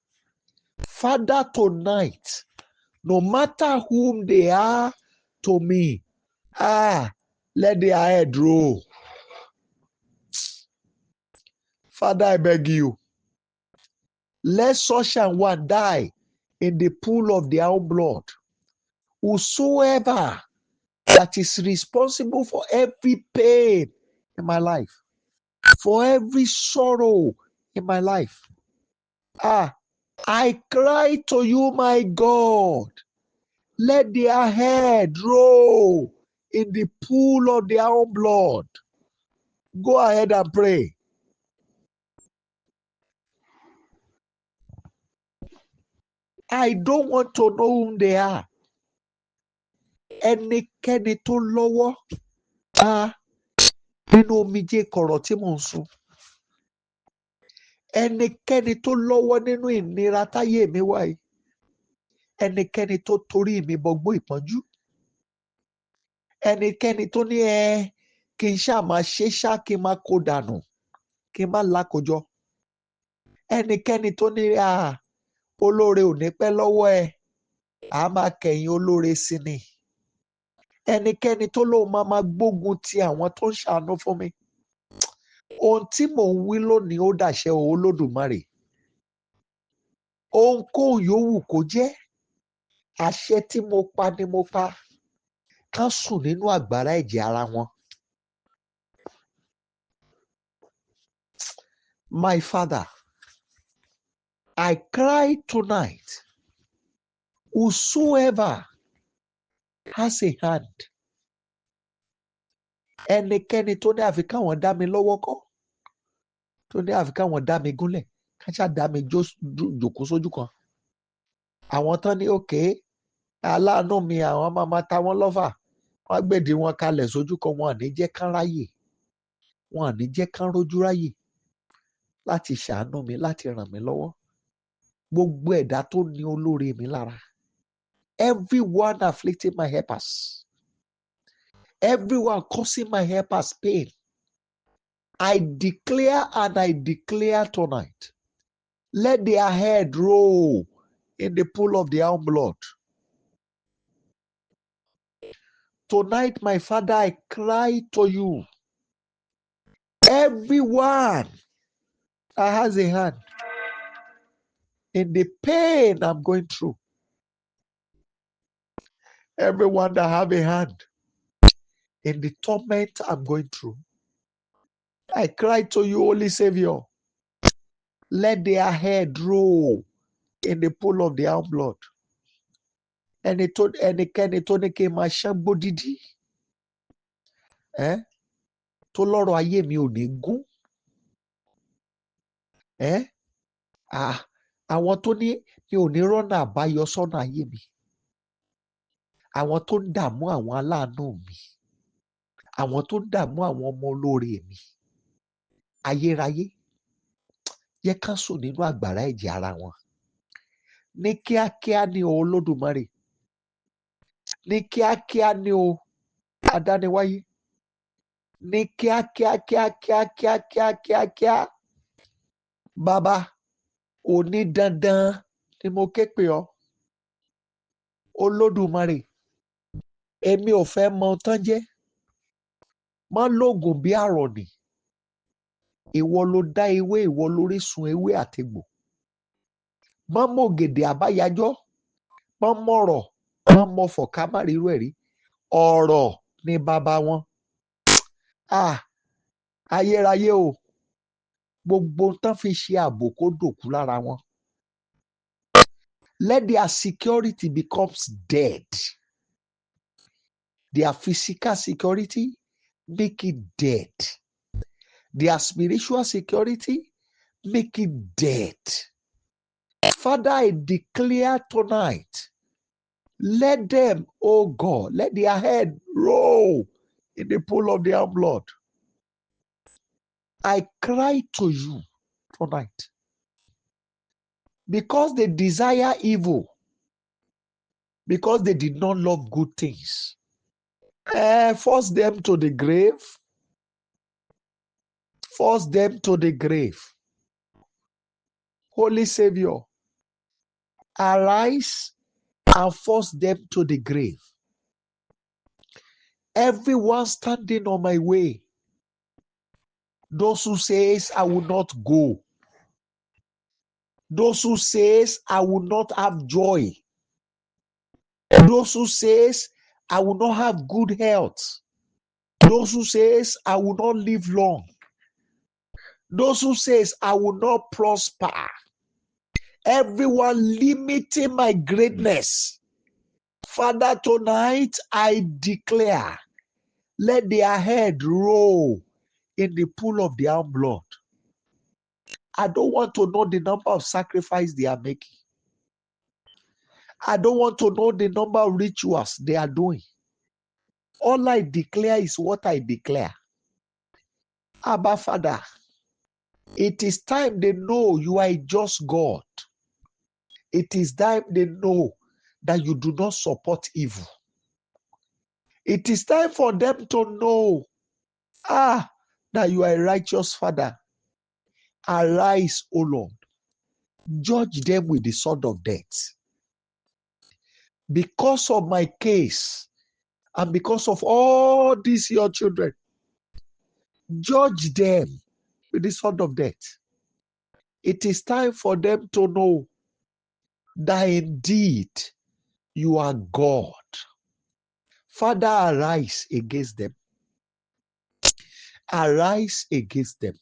Father, tonight, no matter whom they are to me, let their head roll. Father, I beg you, let such an one die in the pool of their own blood. Whosoever that is responsible for every pain in my life, for every sorrow in my life. I cry to you, my God. Let their head roll in the pool of their own blood. Go ahead and pray. I don't want to know whom they are. Ẹnikẹ́ni tó lọ́wọ́ nínú omijé kọ̀rọ̀ tí mò ń sun. Ẹnikẹ́ni tó lọ́wọ́ nínú ìnira táyé mi wà yìí. Ẹnikẹ́ni tó torí mi bọgbó ìpọ́njú. Ẹnikẹ́ni tó ní kí n ṣáà máa ṣe ṣá kí n máa kó dànù kí n má lákòjọ. Ẹnikẹ́ni tó ní olóore ò ní pẹ́ lọ́wọ́ ẹ a máa kẹ̀yìn olóore sí ni. Ẹnikẹ́ni tó lóun máa gbógun ti àwọn tó ń ṣàánú fún mi. Ohun tí mò ń wí lónìí ó dàṣẹ Olódùmarè. Ohunkóhun yòówù kó jẹ́, àṣẹ tí mo pa ni mo pa. Kán sùn nínú àgbàrá ẹ̀jẹ̀ ara wọn. My Father, I cry tonight. Whosoever has a hand, ẹnikẹ́ni tó ní àfi káwọn dá mi lọ́wọ́ kọ́, tó ní àfi káwọn dá mi gúnlẹ̀, káṣá dá mi jòkó sójú kan. Àwọn tán ní òkè aláàánú mi àwọn máa ta wọ́n lọ́fà, wọ́n gbèdé wọn kalẹ̀ sójú kan, wọn ò ní jẹ́ kán ráyè, wọn ò ní jẹ́ kán rójú ráyè láti ṣàánú mi, láti ràn mí lọ́wọ́. Gbogbo ẹ̀dá tó ní olóore mi lára. Everyone afflicting my helpers. Everyone causing my helpers pain. I declare and I declare tonight. Let their head roll in the pool of their own blood. Tonight, my Father, I cry to you. Everyone that has a hand in the pain I'm going through, everyone that have a hand in the torment I'm going through, I cry to you, Holy Savior. Let their head roll in the pool of their own blood. Ẹnikẹ́ni tó ní kí n máa ṣán gbódídí tó lọ́rọ̀ ayé mi ò ní gún. Àwọn tó ní mi ò ní rọ́nà àbáyọ sọ́nà ayé mi. Àwọn tó ń dààmú àwọn aláàánú mi. Àwọn tó ń dààmú àwọn ọmọ olóore mi. Ayérayé, jẹ́ ká sùn nínú àgbàrá ẹ̀jẹ̀ ara wọn. Ní kíákíá ni o Olódùmarè. Ní kíákíá ni o Adániwáyé. Ní kíákíá. Bàbá, òní dandan ni mo ké pè ọ́. Olódùmarè, èmi ò fẹ́ mọ tán jẹ́. Má lóògùn bí àrọ̀nì. Ìwọ ló dá ewé, ìwọ lórísun ewé àtegbò. Má mọ̀gèdè àbáyájọ́. Má mọ̀rọ̀, má mọ̀fọ̀ ká má rírú ẹ̀ rí. Ọ̀rọ̀ ni bàbá wọn. Ayérayé o. Gbogbo tán fi ṣe ààbò kó dòkú lára wọn. Let their security becomes dead. Their physical security, make it dead. Their spiritual security, make it dead. Father, I declare tonight, let them, oh God, let their head roll in the pool of their blood. I cry to you tonight. Because they desire evil, because they did not love good things, force them to the grave. Force them to the grave. Holy Savior, arise and force them to the grave. Everyone standing on my way, those who says I will not go, those who says I will not have joy, those who says I will not have good health, those who says I will not live long, those who says I will not prosper, everyone limiting my greatness. Father, tonight I declare, let their head roll in the pool of their own blood. I don't want to know the number of sacrifices they are making. I don't want to know the number of rituals they are doing. All I declare is what I declare. Abba, Father, it is time they know you are a just God. It is time they know that you do not support evil. It is time for them to know that you are a righteous Father. Arise, O Lord. Judge them with the sword of death. Because of my case and because of all these your children, judge them with the sword of death. It is time for them to know that indeed you are God. Father, arise against them. Arise against them.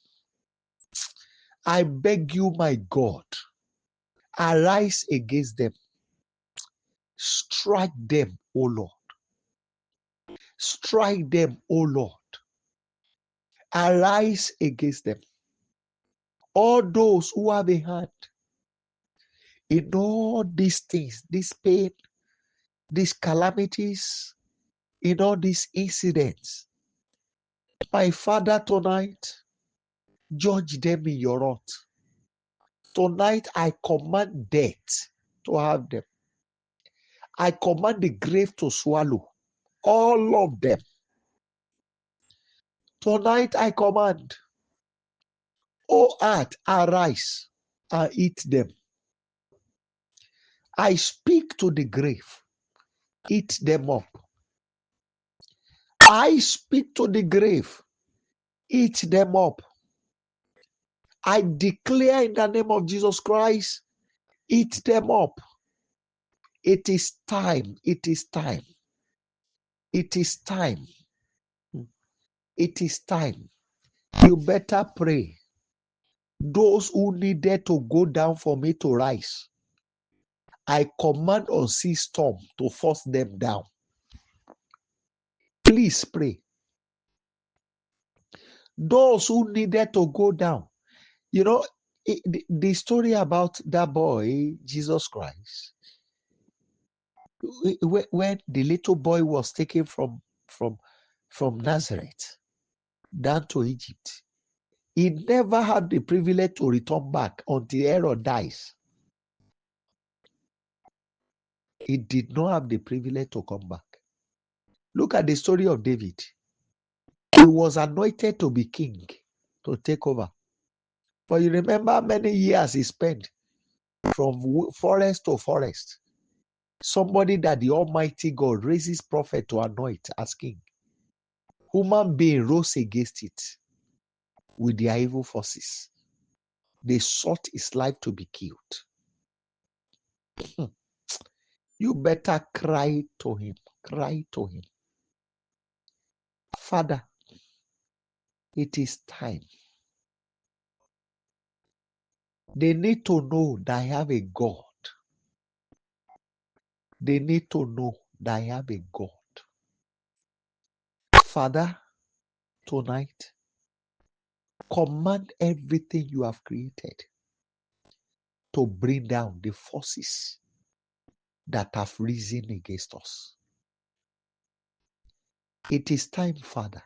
I beg you, my God, arise against them. Strike them, O Lord. Strike them, O Lord. Arise against them. All those who have a hand in all these things, this pain, these calamities, in all these incidents, my Father, tonight, judge them in your wrath. Tonight, I command death to have them. I command the grave to swallow all of them. Tonight, I command, O earth, arise and eat them. I speak to the grave. Eat them up. I speak to the grave. Eat them up. I declare in the name of Jesus Christ, eat them up. It is time. It is time. It is time. It is time. You better pray. Those who needed to go down for me to rise, I command unseen storm to force them down. Please pray. Those who needed to go down. You know, the story about that boy, Jesus Christ, when the little boy was taken from Nazareth down to Egypt, he never had the privilege to return back until Herod dies. He did not have the privilege to come back. Look at the story of David. He was anointed to be king, to take over. But you remember how many years he spent from forest to forest. Somebody that the Almighty God raises prophet to anoint as king. Human being rose against it with their evil forces. They sought his life to be killed. You better cry to him. Cry to him. Father, it is time. They need to know that I have a God. They need to know that I have a God. Father, tonight, command everything you have created to bring down the forces that have risen against us. It is time, Father.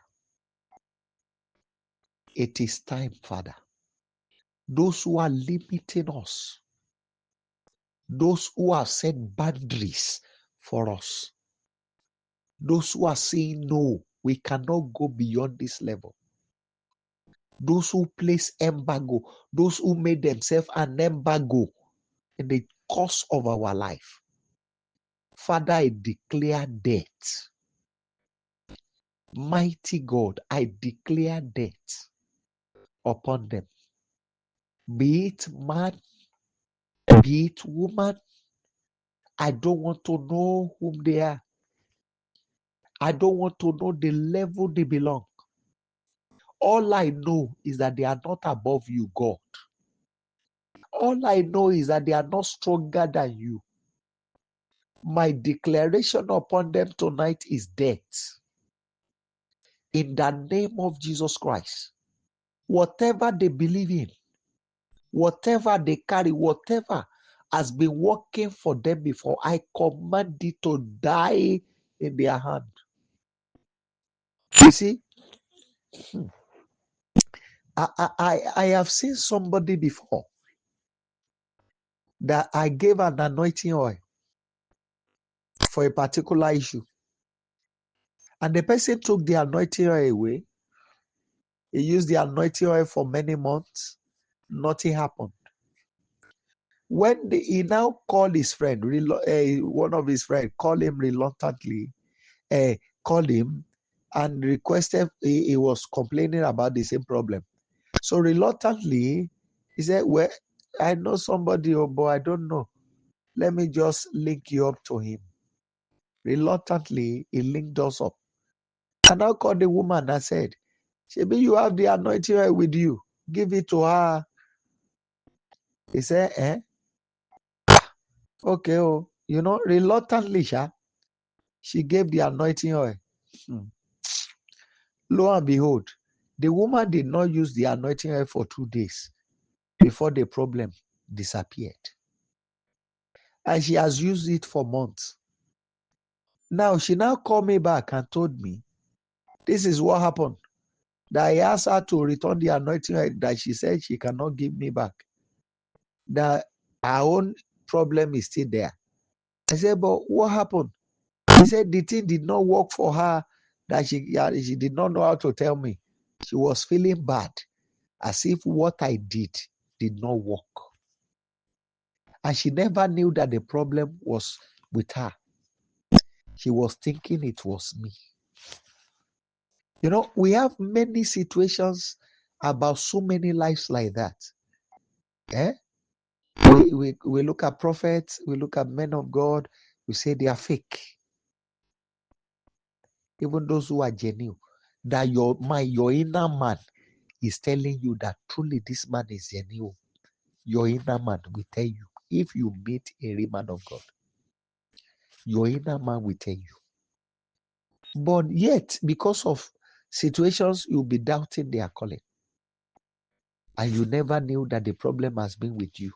It is time, Father. Those who are limiting us, those who have set boundaries for us, those who are saying, no, we cannot go beyond this level. Those who place embargo, those who made themselves an embargo in the course of our life. Father, I declare death. Mighty God, I declare death upon them. Be it man, be it woman, I don't want to know whom they are. I don't want to know the level they belong. All I know is that they are not above you, God. All I know is that they are not stronger than you. My declaration upon them tonight is death. In the name of Jesus Christ, whatever they believe in, whatever they carry, whatever has been working for them before, I command it to die in their hand. You see, I have seen somebody before that I gave an anointing oil for a particular issue. And the person took the anointing oil away. He used the anointing oil for many months. Nothing happened. When he now called his friend, one of his friends, called him reluctantly, called him and requested, he was complaining about the same problem. So reluctantly, he said, well, I know somebody, but I don't know. Let me just link you up to him. Reluctantly, he linked us up. I now called the woman and said, Shebi, you have the anointing oil with you. Give it to her. He said, okay, reluctantly, she gave the anointing oil. Lo and behold, the woman did not use the anointing oil for 2 days before the problem disappeared. And she has used it for months. Now, she now called me back and told me, this is what happened. That I asked her to return the anointing oil that she said she cannot give me back. That her own problem is still there. I said, but what happened? He said the thing did not work for her, that she did not know how to tell me. She was feeling bad, as if what I did not work. And she never knew that the problem was with her. She was thinking it was me. You know, we have many situations about so many lives like that. Eh? We look at prophets, we look at men of God, we say they are fake. Even those who are genuine. That your inner man is telling you that truly this man is genuine. Your inner man will tell you. If you meet a real man of God, your inner man will tell you. But yet, because of situations, you'll be doubting their calling. And you never knew that the problem has been with you.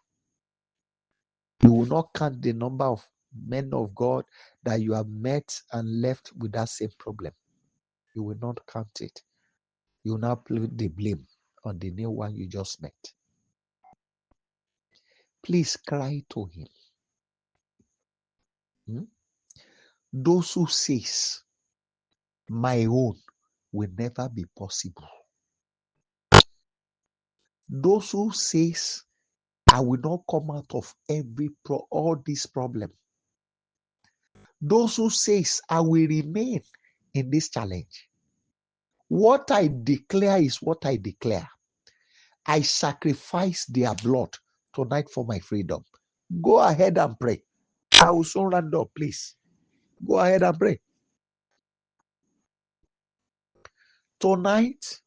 You will not count the number of men of God that you have met and left with that same problem. You will not count it. You will now put the blame on the new one you just met. Please cry to him. Those who says, my own will never be possible. Those who says, I will not come out of all this problem. Those who says, I will remain in this challenge. What I declare is what I declare. I sacrifice their blood tonight for my freedom. Go ahead and pray. I will soon round up, please. Go ahead and pray. Tonight,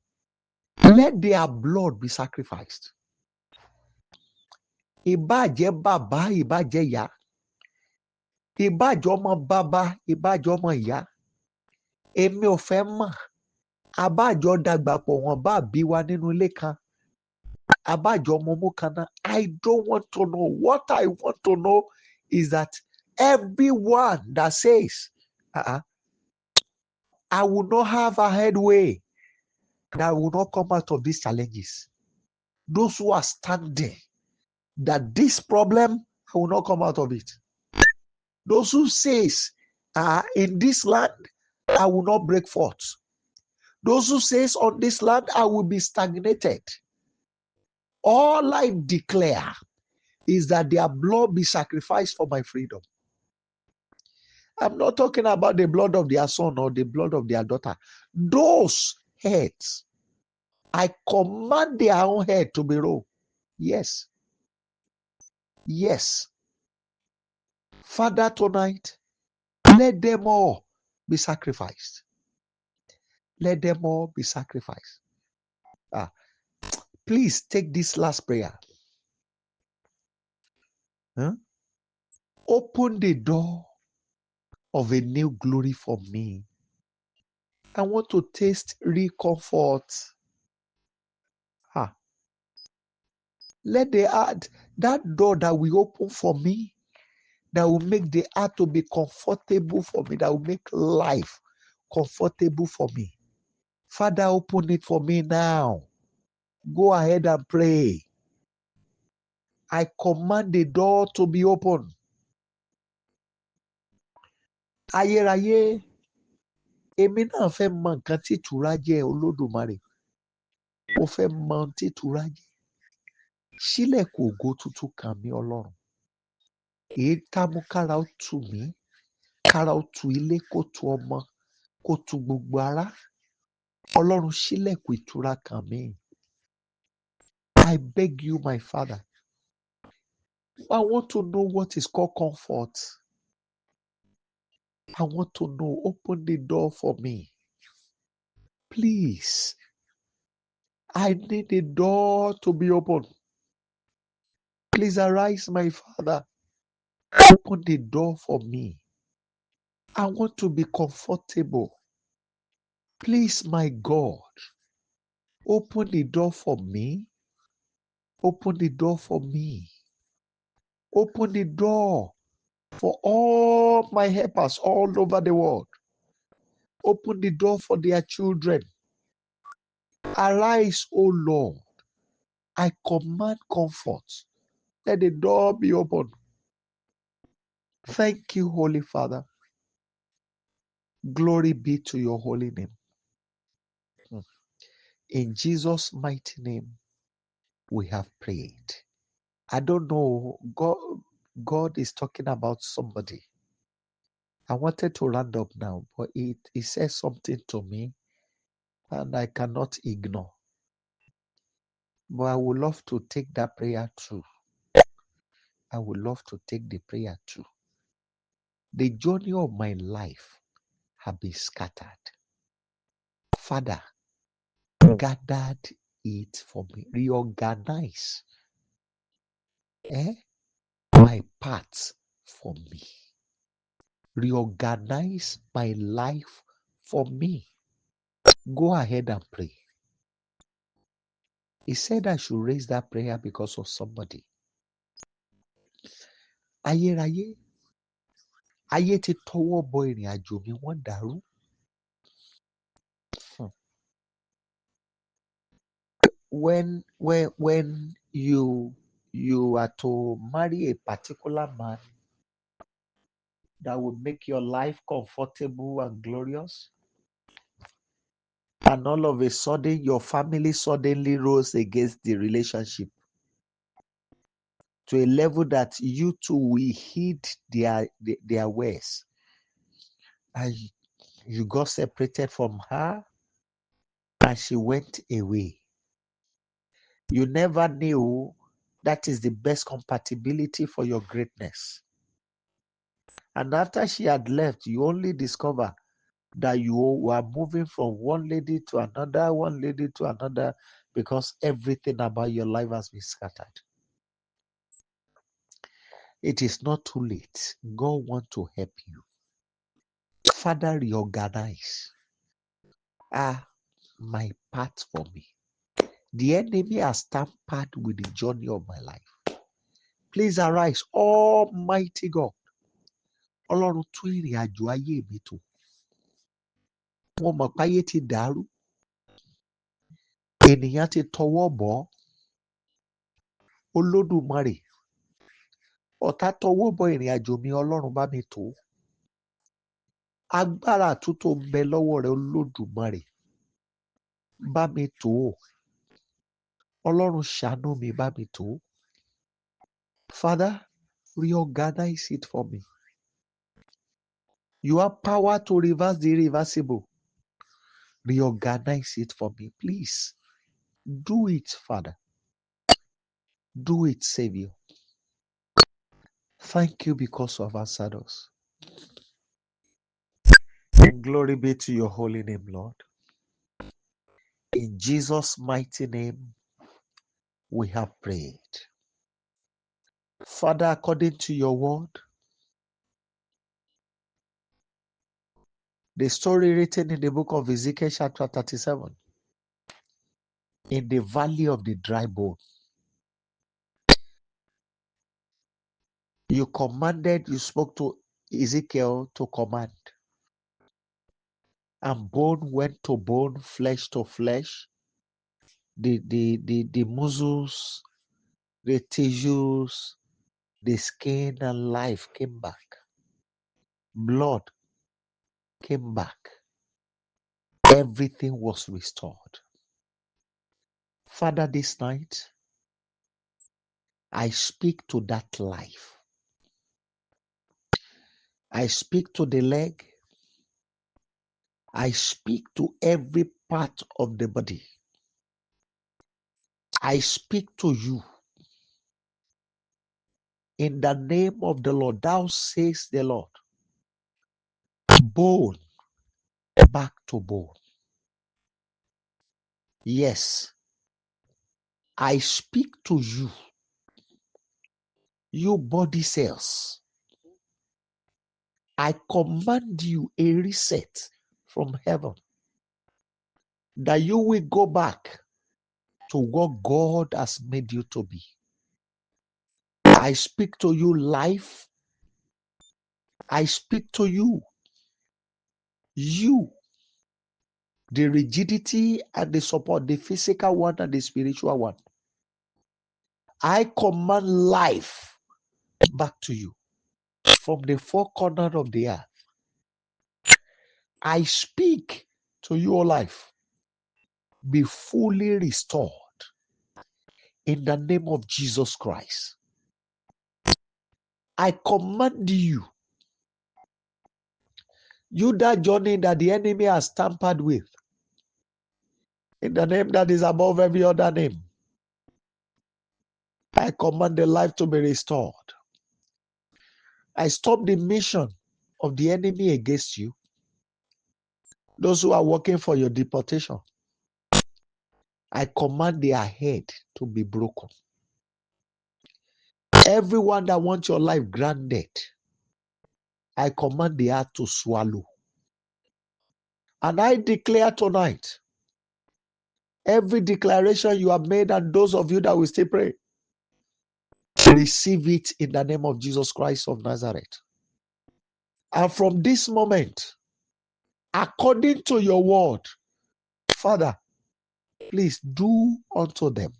let their blood be sacrificed. Ìbàjẹ́ bàbá, ìbàjẹ́ ìyá. Ìbàjẹ́ ọmọ bàbá, ìbàjẹ́ ọmọ ìyá. Èmi ò fẹ́ mọ̀. Àbájọ dàgbà pọ̀ wọ́n bá bí wa nínú ilé kan. Àbájọ ọmọ mú kan náà. I don't want to know. What I want to know is that everyone that says, I will not have a headway, that will not come out of these challenges. Those who are standing, that this problem, I will not come out of it. Those who says, in this land, I will not break forth. Those who says, on this land, I will be stagnated. All I declare is that their blood be sacrificed for my freedom. I'm not talking about the blood of their son or the blood of their daughter. Those heads, I command their own head to be rolled. Yes. Yes. Father, tonight, let them all be sacrificed. Let them all be sacrificed. Please take this last prayer. Open the door of a new glory for me. I want to taste real comfort. Let that door that will open for me, that will make the heart to be comfortable for me, that will make life comfortable for me. Father, open it for me now. Go ahead and pray. I command the door to be open. Ayérayé, èmi náà fẹ́ mọ nǹkan tí ìtura jẹ́ Olódùmarè. Mo fẹ́ mọ ohun tí ìtura jẹ́. Ṣílẹ̀kùn ògo tuntun kàn mí Ọlọ́run. Èyí tá mú kára ó tù mí, kára ó tu ilé, kó tu ọmọ, kó tu gbogbo ara. Ọlọ́run ṣílẹ̀kùn ìtura kàn mí. I beg you, my Father. I want to know what is called comfort. I want to know. Open the door for me. Please. I need the door to be open. Please arise, my Father. Open the door for me. I want to be comfortable. Please, my God, open the door for me. Open the door for me. Open the door for all my helpers all over the world. Open the door for their children. Arise, O Lord. I command comfort. Let the door be open. Thank you, Holy Father. Glory be to your holy name. In Jesus' mighty name, we have prayed. I don't know. God, God is talking about somebody. I wanted to round up now, but it says something to me and I cannot ignore. But I would love to take that prayer too. I would love to take the prayer too. The journey of my life have been scattered. Father, gathered it for me. Reorganize my paths for me. Reorganize my life for me. Go ahead and pray. He said I should raise that prayer because of somebody. Ayérayé, ayé ti tọwọ́ bọ ìrìn àjò mi wọ́n dàrú. When you are to marry a particular man that will make your life comfortable and glorious, and all of a sudden your family suddenly rose against the relationship to a level that you two will heed their ways, and you got separated from her and she went away. You never knew that is the best compatibility for your greatness. And after she had left, you only discover that you were moving from one lady to another, because everything about your life has been scattered. It is not too late. God wants to help you. Father, reorganize my path for me. The enemy has tampered with the journey of my life. Please arise, Almighty God. Ọlọ́run tún ìrìn àjò ayé mi tò. Wọ́n mọ̀ pé ayé ti dàrú. Ènìyàn ti tọwọ́ bọ̀ ọ́. Olódùmarè. Ọ̀tá tọwọ́ bọ ìrìn àjò mi, Ọlọ́run bá mi tò. Agbára àtúntò ń bẹ lọ́wọ́ rẹ, Olódùmarè. Bá mi tò ó. Ọlọ́run ṣàánú mi, bá mi tò ó. Father, reorganize it for me. You have power to reverse the irreversible. Reorganize it for me, please. Do it, Father. Do it, Savior. Thank you because you have answered us. Glory be to your holy name, Lord. In Jesus' mighty name, we have prayed. Father, according to your word, the story written in the book of Ezekiel chapter 37, in the valley of the dry bone, you spoke to Ezekiel to command, and bone went to bone, flesh to flesh. The muscles, the tissues, the skin and life came back. Blood came back. Everything was restored. Father, this night, I speak to that life. I speak to the leg. I speak to every part of the body. I speak to you. In the name of the Lord, thou says the Lord, bone back to bone. Yes, I speak to you, you body cells. I command you a reset from heaven, that you will go back to what God has made you to be. I speak to you life. I speak to you, the rigidity and the support, the physical one and the spiritual one. I command life back to you from the four corners of the earth. I speak to your life. Be fully restored in the name of Jesus Christ. I command you, that journey that the enemy has tampered with, in the name that is above every other name, I command the life to be restored. I stop the mission of the enemy against you. Those who are working for your deportation, I command their head to be broken. Everyone that wants your life granted, I command the heart to swallow. And I declare tonight, every declaration you have made, and those of you that will still pray, receive it in the name of Jesus Christ of Nazareth. And from this moment, according to your word, Father, please do unto them.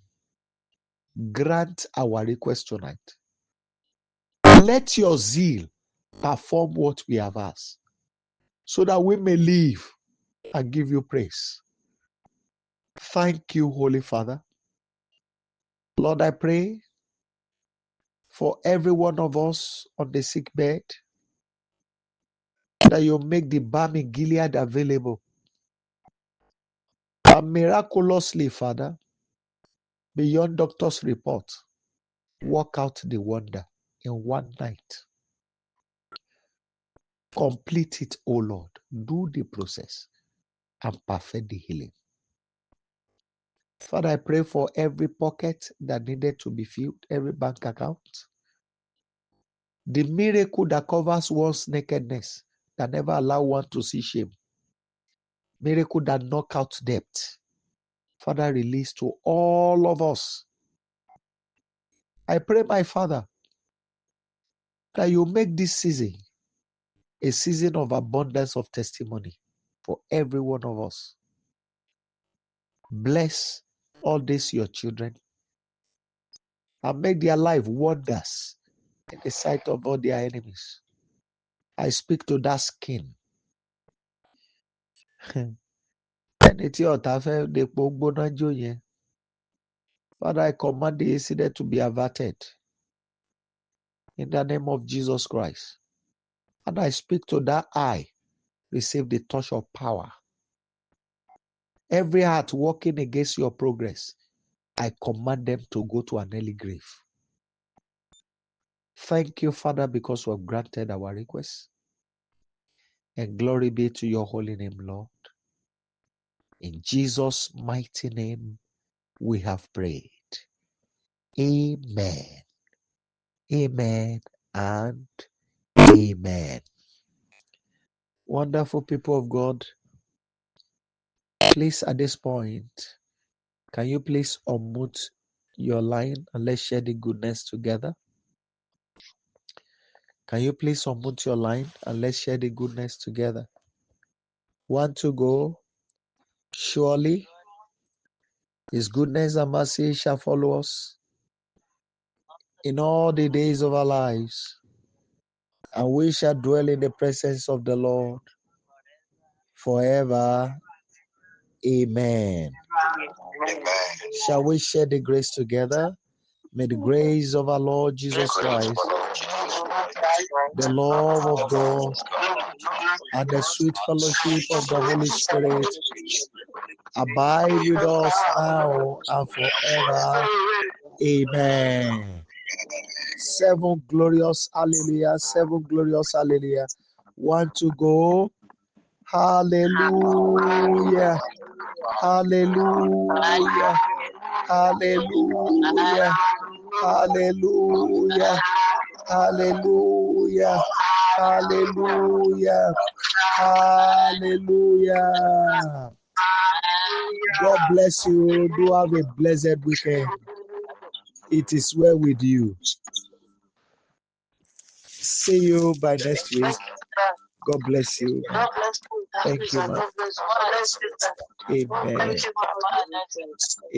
Grant our request tonight. Let your zeal perform what we have asked, so that we may live and give you praise. Thank you, Holy Father. Lord, I pray for every one of us on the sick bed, that you make the balm in Gilead available. And miraculously, Father, beyond doctor's report, work out the wonder in one night. Complete it, O Lord. Do the process and perfect the healing. Father, I pray for every pocket that needed to be filled, every bank account. The miracle that covers one's nakedness, that never allow one to see shame. Miracle that knock out debt. Father, release to all of us. I pray, my Father, that you make this season a season of abundance of testimony for every one of us. Bless all these your children and make their life wonders in the sight of all their enemies. I speak to that skin. Father, I command the incident to be averted in the name of Jesus Christ. And I speak to that eye. Receive the touch of power. Every heart working against your progress, I command them to go to an early grave. Thank you, Father, because you have granted our request. And glory be to your holy name, Lord. In Jesus' mighty name, we have prayed. Amen. Amen and amen. Wonderful people of God, please at this point, can you please unmute your line and let's share the goodness together? Can you please unmute your line and let's share the goodness together? 1 to go. Surely his goodness and mercy shall follow us in all the days of our lives, and we shall dwell in the presence of the Lord forever. Amen. Amen. Shall we share the grace together? May the grace of our Lord Jesus Christ, the love of God, and the sweet fellowship of the Holy Spirit abide with us now and forever. Amen. 7 glorious hallelujah. 7 glorious hallelujah. 1 to go. Hallelujah. Hallelujah. Hallelujah. Hallelujah. Hallelujah. Hallelujah. Hallelujah. God bless you. Do have a blessed weekend. It is well with you. See you by next week. God bless you. Thank you, man. Amen.